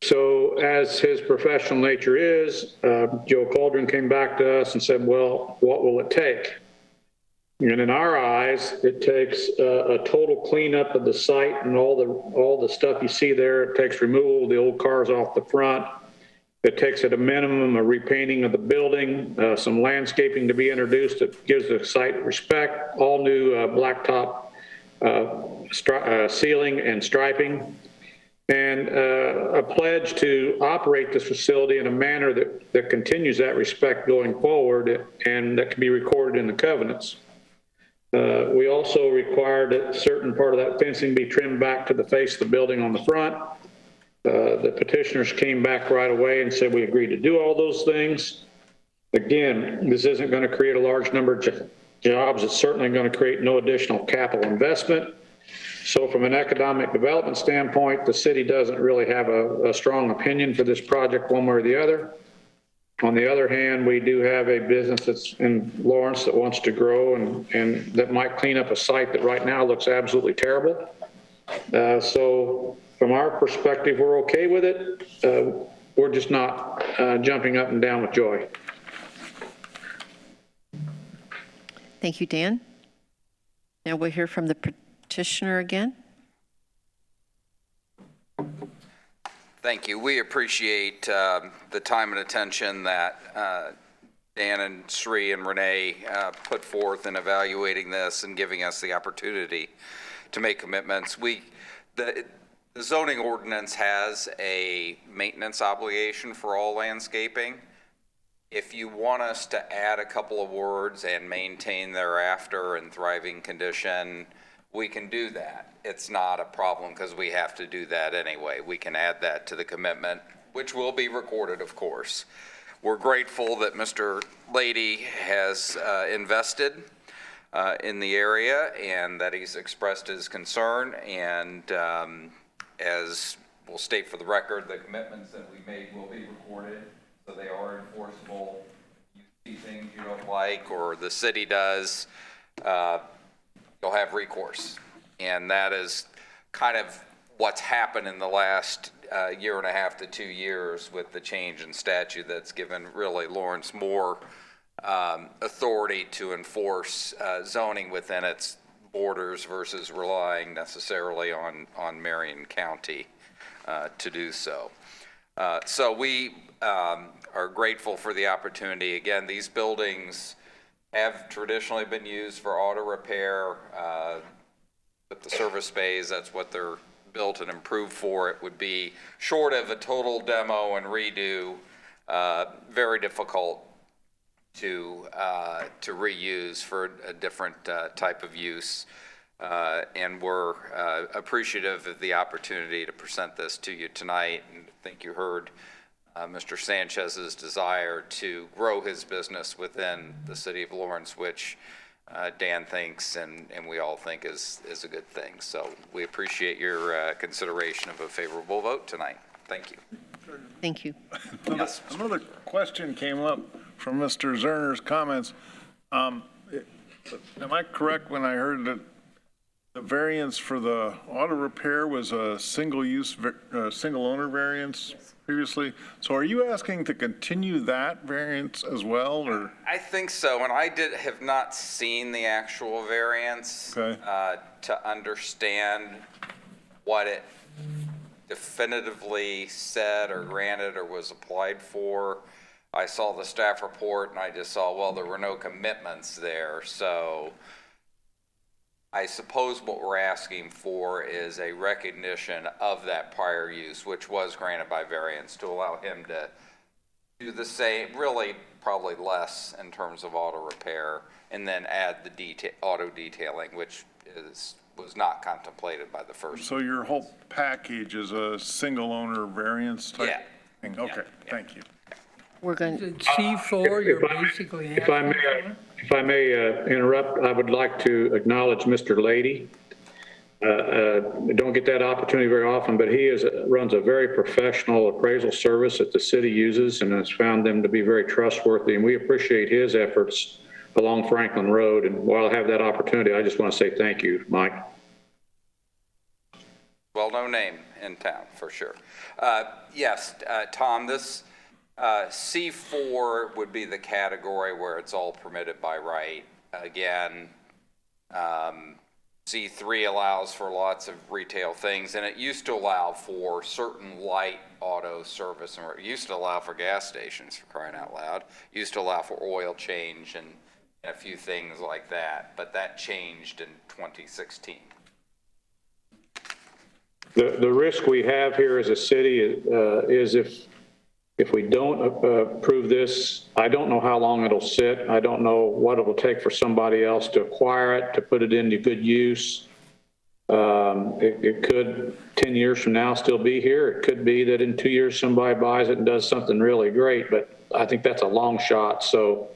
So as his professional nature is, Joe Cauldron came back to us and said, well, what will it take? And in our eyes, it takes a total cleanup of the site and all the stuff you see there. It takes removal of the old cars off the front. It takes at a minimum a repainting of the building, some landscaping to be introduced that gives the site respect, all new blacktop ceiling and striping, and a pledge to operate this facility in a manner that continues that respect going forward and that can be recorded in the covenants. We also required that a certain part of that fencing be trimmed back to the face of the building on the front. The petitioners came back right away and said we agreed to do all those things. Again, this isn't going to create a large number of jobs. It's certainly going to create no additional capital investment. So from an economic development standpoint, the city doesn't really have a strong opinion for this project one way or the other. On the other hand, we do have a business that's in Lawrence that wants to grow and that might clean up a site that right now looks absolutely terrible. So from our perspective, we're okay with it. We're just not jumping up and down with joy. Thank you, Dan. Now we'll hear from the petitioner again. Thank you. We appreciate the time and attention that Dan and Sri and Renee put forth in evaluating this and giving us the opportunity to make commitments. The zoning ordinance has a maintenance obligation for all landscaping. If you want us to add a couple of words and maintain thereafter in thriving condition, we can do that. It's not a problem because we have to do that anyway. We can add that to the commitment, which will be recorded, of course. We're grateful that Mr. Lady has invested in the area and that he's expressed his concern. And as we'll state for the record, the commitments that we made will be recorded, so they are enforceable. You see things you don't like or the city does, you'll have recourse. And that is kind of what's happened in the last year and a half to 2 years with the change in statute that's given really Lawrence more authority to enforce zoning within its borders versus relying necessarily on Marion County to do so. So we are grateful for the opportunity. Again, these buildings have traditionally been used for auto repair. With the service bays, that's what they're built and improved for. It would be short of a total demo and redo, very difficult to reuse for a different type of use. And we're appreciative of the opportunity to present this to you tonight. And I think you heard Mr. Sanchez's desire to grow his business within the city of Lawrence, which Dan thinks and we all think is a good thing. So we appreciate your consideration of a favorable vote tonight. Thank you. Thank you. Another question came up from Mr. Zerner's comments. Am I correct when I heard that the variance for the auto repair was a single-use, single-owner variance previously? So are you asking to continue that variance as well, or? I think so, and I have not seen the actual variance to understand what it definitively said or granted or was applied for. I saw the staff report and I just saw, well, there were no commitments there. So I suppose what we're asking for is a recognition of that prior use, which was granted by variance, to allow him to do the same, really probably less in terms of auto repair, and then add the auto detailing, which was not contemplated by the first. So your whole package is a single owner variance type thing? Okay, thank you. We're going C4, you're basically If I may interrupt, I would like to acknowledge Mr. Lady. Don't get that opportunity very often, but he runs a very professional appraisal service that the city uses and has found them to be very trustworthy, and we appreciate his efforts along Franklin Road. And while I have that opportunity, I just want to say thank you, Mike. Well-known name in town, for sure. Yes, Tom, this C4 would be the category where it's all permitted by right. Again, C3 allows for lots of retail things, and it used to allow for certain light auto service, and it used to allow for gas stations, for crying out loud. It used to allow for oil change and a few things like that, but that changed in 2016. The risk we have here as a city is if we don't approve this, I don't know how long it'll sit. I don't know what it will take for somebody else to acquire it, to put it into good use. It could, 10 years from now, still be here. It could be that in 2 years somebody buys it and does something really great, but I think that's a long shot. So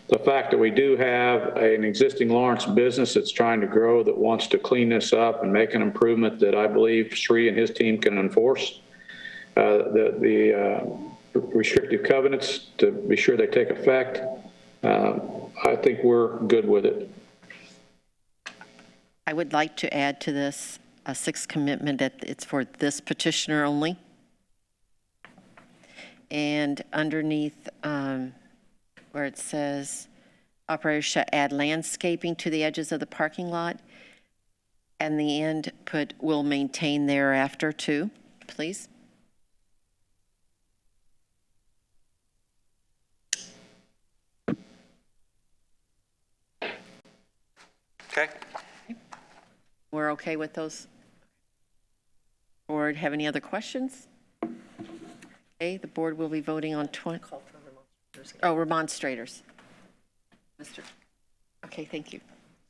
the fact that we do have an existing Lawrence business that's trying to grow, that wants to clean this up and make an improvement that I believe Sri and his team can enforce, the restrictive covenants, to be sure they take effect, I think we're good with it. I would like to add to this a sixth commitment that it's for this petitioner only. And underneath where it says operators shall add landscaping to the edges of the parking lot, and the end put will maintain thereafter too, please. Okay. We're okay with those? Board have any other questions? Okay, the board will be voting on remonstrators. Mr. Okay, thank you.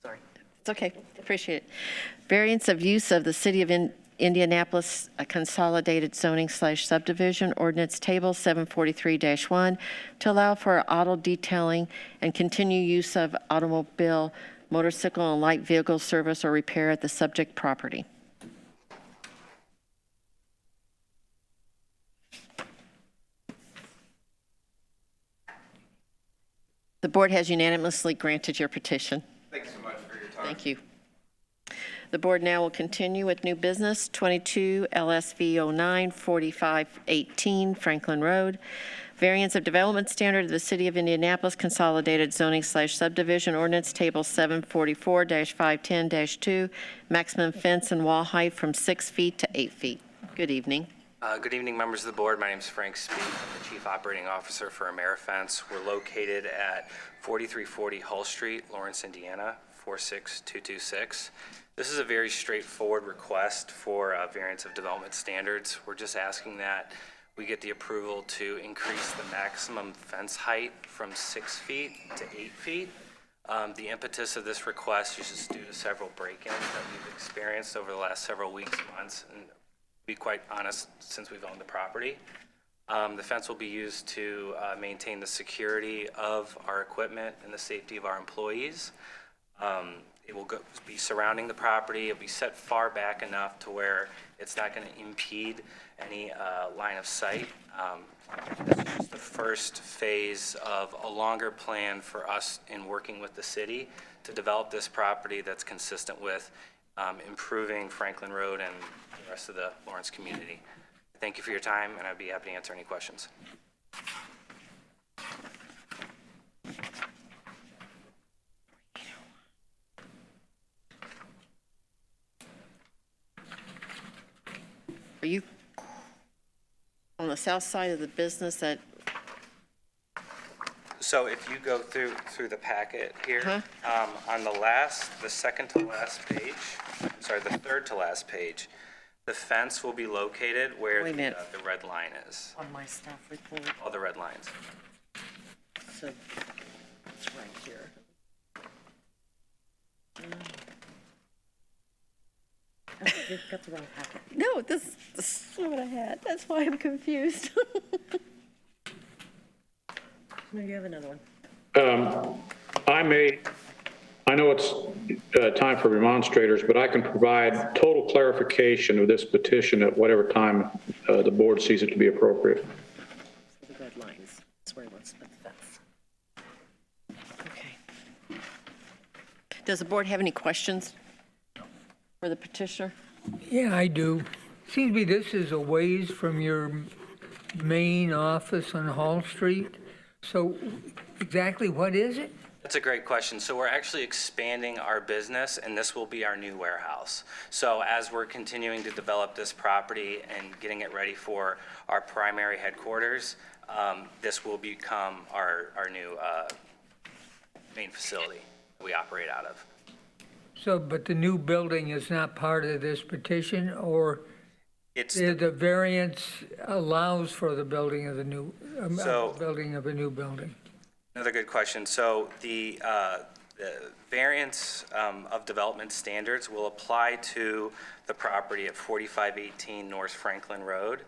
Sorry. It's okay, appreciate it. Variance of use of the City of Indianapolis Consolidated Zoning / Subdivision Ordinance Table 743-1 to allow for auto detailing and continue use of automobile, motorcycle, and light vehicle service or repair at the subject property. The board has unanimously granted your petition. Thanks so much for your time. Thank you. The board now will continue with new business, 22 LSV 09 4518 Franklin Road. Variance of development standard of the City of Indianapolis Consolidated Zoning/Subdivision Ordinance Table 744-510-2, maximum fence and wall height from 6 feet to 8 feet. Good evening. Good evening, members of the board. My name is Frank Speed. I'm the Chief Operating Officer for AmeriFence. We're located at 4340 Hull Street, Lawrence, Indiana, 46226. This is a very straightforward request for variance of development standards. We're just asking that we get the approval to increase the maximum fence height from 6 feet to 8 feet. The impetus of this request is just due to several break-ins that we've experienced over the last several weeks, months, and to be quite honest, since we've owned the property. The fence will be used to maintain the security of our equipment and the safety of our employees. It will be surrounding the property. It'll be set far back enough to where it's not going to impede any line of sight. This is just the first phase of a longer plan for us in working with the city to develop this property that's consistent with improving Franklin Road and the rest of the Lawrence community. Thank you for your time, and I'd be happy to answer any questions. Are you on the south side of the business that? So if you go through the packet here, on the second to last page, sorry, the third to last page, the fence will be located where the red line is. On my staff report. All the red lines. So it's right here. Oh, you've got the wrong packet. No, this is what I had. That's why I'm confused. Maybe you have another one. I know it's time for remonstrators, but I can provide total clarification of this petition at whatever time the board sees it to be appropriate. So the red lines, that's where he wants to put the fence. Okay. Does the board have any questions for the petitioner? Yeah, I do. Seems to me this is a ways from your main office on Hall Street. So exactly what is it? That's a great question. So we're actually expanding our business, and this will be our new warehouse. So as we're continuing to develop this property and getting it ready for our primary headquarters, this will become our new main facility we operate out of. So, but the new building is not part of this petition, or the variance allows for the building of the new, building of a new building? Another good question. So the variance of development standards will apply to the property at 4518 North Franklin Road,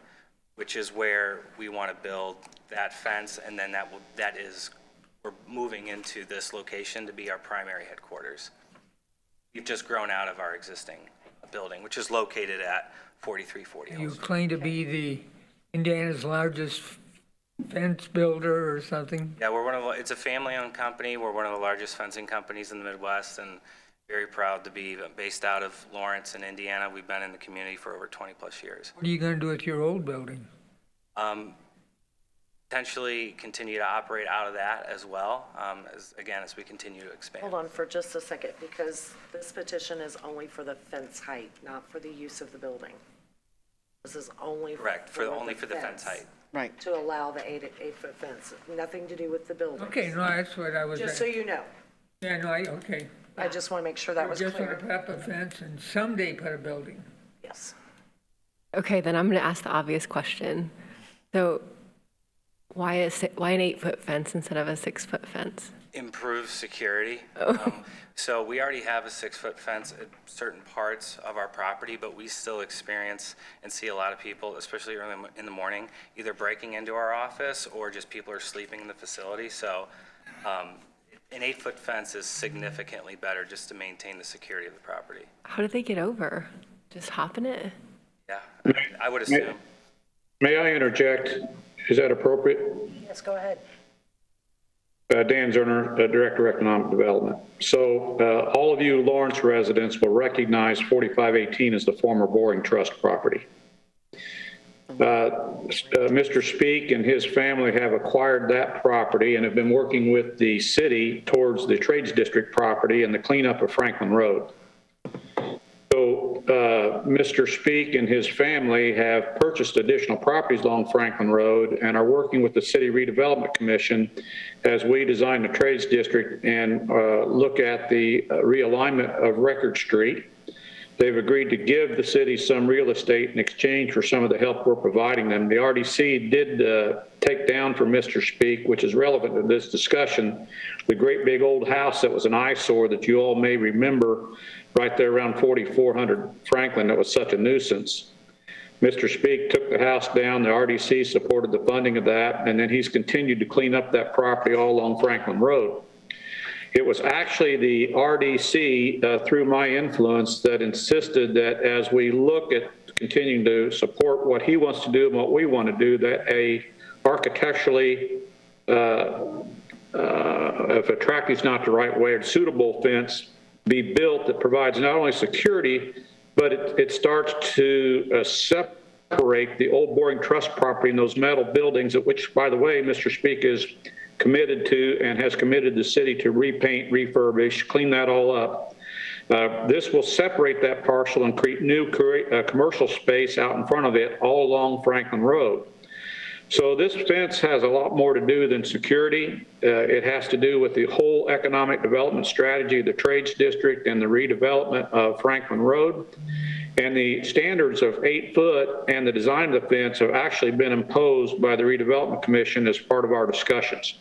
which is where we want to build that fence, and then we're moving into this location to be our primary headquarters. We've just grown out of our existing building, which is located at 4340. You claim to be the Indiana's largest fence builder or something? Yeah, it's a family-owned company. We're one of the largest fencing companies in the Midwest, and very proud to be based out of Lawrence in Indiana. We've been in the community for over 20 plus years. What are you going to do with your old building? Potentially continue to operate out of that as well, as we continue to expand. Hold on for just a second, because this petition is only for the fence height, not for the use of the building. This is only only for the fence height. Right. To allow the 8-foot fence, nothing to do with the building. Okay, no, that's what I was. Just so you know. Yeah, no, okay. I just want to make sure that was Just clear. want to put up a fence and someday put a building. Yes. Okay, then I'm going to ask the obvious question. So why an 8-foot fence instead of a 6-foot fence? Improve security. So we already have a 6-foot fence at certain parts of our property, but we still experience and see a lot of people, especially early in the morning, either breaking into our office or just people are sleeping in the facility. So an 8-foot fence is significantly better just to maintain the security of the property. How do they get over? Just hopping it? Yeah, I would assume. May I interject? Is that appropriate? Yes, go ahead. Dan Zerner, Director of Economic Development. So all of you Lawrence residents will recognize 4518 as the former Boring Trust property. Mr. Speak and his family have acquired that property and have been working with the city towards the Trades District property and the cleanup of Franklin Road. So Mr. Speak and his family have purchased additional properties along Franklin Road and are working with the City Redevelopment Commission as we design the Trades District and look at the realignment of Record Street. They've agreed to give the city some real estate in exchange for some of the help we're providing them. The RDC did take down from Mr. Speak, which is relevant to this discussion, the great big old house that was an eyesore that you all may remember right there around 4400 Franklin that was such a nuisance. Mr. Speak took the house down, the RDC supported the funding of that, and then he's continued to clean up that property all along Franklin Road. It was actually the RDC, through my influence, that insisted that as we look at continuing to support what he wants to do and what we want to do, that a architecturally, if attractive is not the right way, a suitable fence be built that provides not only security, but it starts to separate the old Boring Trust property and those metal buildings, at which, by the way, Mr. Speak is committed to and has committed the city to repaint, refurbish, clean that all up. This will separate that parcel and create new commercial space out in front of it all along Franklin Road. So this fence has a lot more to do than security. It has to do with the whole economic development strategy of the Trades District and the redevelopment of Franklin Road. And the standards of 8 foot and the design of the fence have actually been imposed by the Redevelopment Commission as part of our discussions.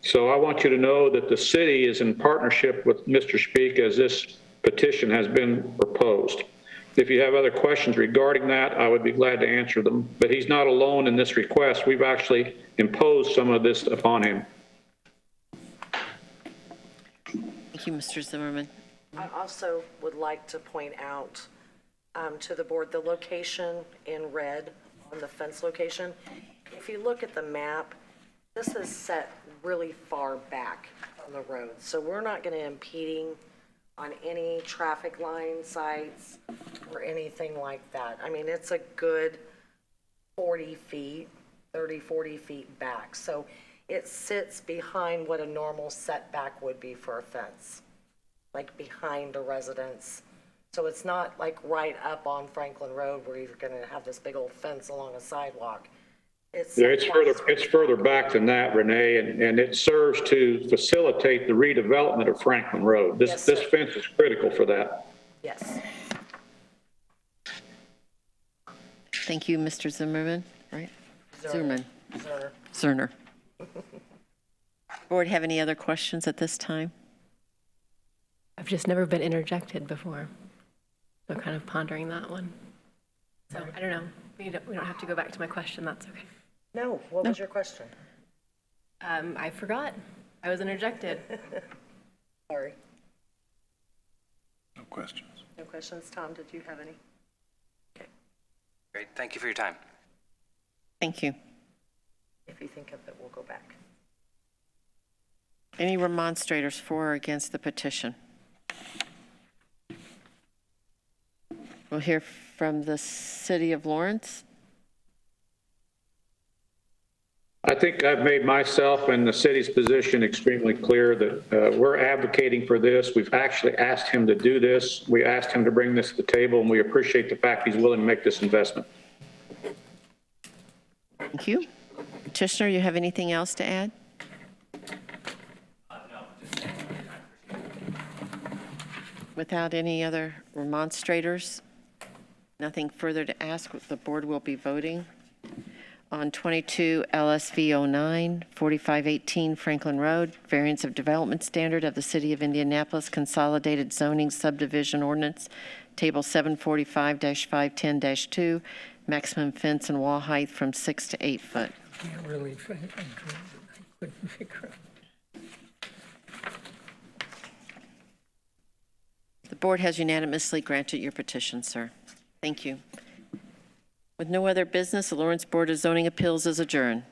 So I want you to know that the city is in partnership with Mr. Speak as this petition has been proposed. If you have other questions regarding that, I would be glad to answer them. But he's not alone in this request. We've actually imposed some of this upon him. Thank you, Mr. Zimmerman. I also would like to point out to the board the location in red on the fence location. If you look at the map, this is set really far back on the road. So we're not going to impeding on any traffic line sites or anything like that. I mean, it's a good 40 feet, 30, 40 feet back. So it sits behind what a normal setback would be for a fence, like behind a residence. So it's not like right up on Franklin Road where you're going to have this big old fence along a sidewalk. It's further back than that, Renee, and it serves to facilitate the redevelopment of Franklin Road. This fence is critical for that. Yes. Thank you, Mr. Zimmerman, right? Zerner. Zerner. Board have any other questions at this time? I've just never been interjected before. So kind of pondering that one. So I don't know. We don't have to go back to my question. That's okay. No, what was your question? I forgot. I was interjected. Sorry. No questions. No questions. Tom, did you have any? Okay. Great, thank you for your time. Thank you. If you think of it, we'll go back. Any remonstrators for or against the petition? We'll hear from the City of Lawrence. I think I've made myself and the city's position extremely clear that we're advocating for this. We've actually asked him to do this. We asked him to bring this to the table, and we appreciate the fact he's willing to make this investment. Thank you. Petitioner, you have anything else to add? No. Without any other remonstrators, nothing further to ask, the board will be voting on 22 LSV 09, 4518 Franklin Road, variance of development standard of the City of Indianapolis Consolidated Zoning Subdivision Ordinance, Table 745-510-2, maximum fence and wall height from 6 to 8 foot. Can't really think. I couldn't figure out. The board has unanimously granted your petition, sir. Thank you. With no other business, the Lawrence Board of Zoning Appeals is adjourned.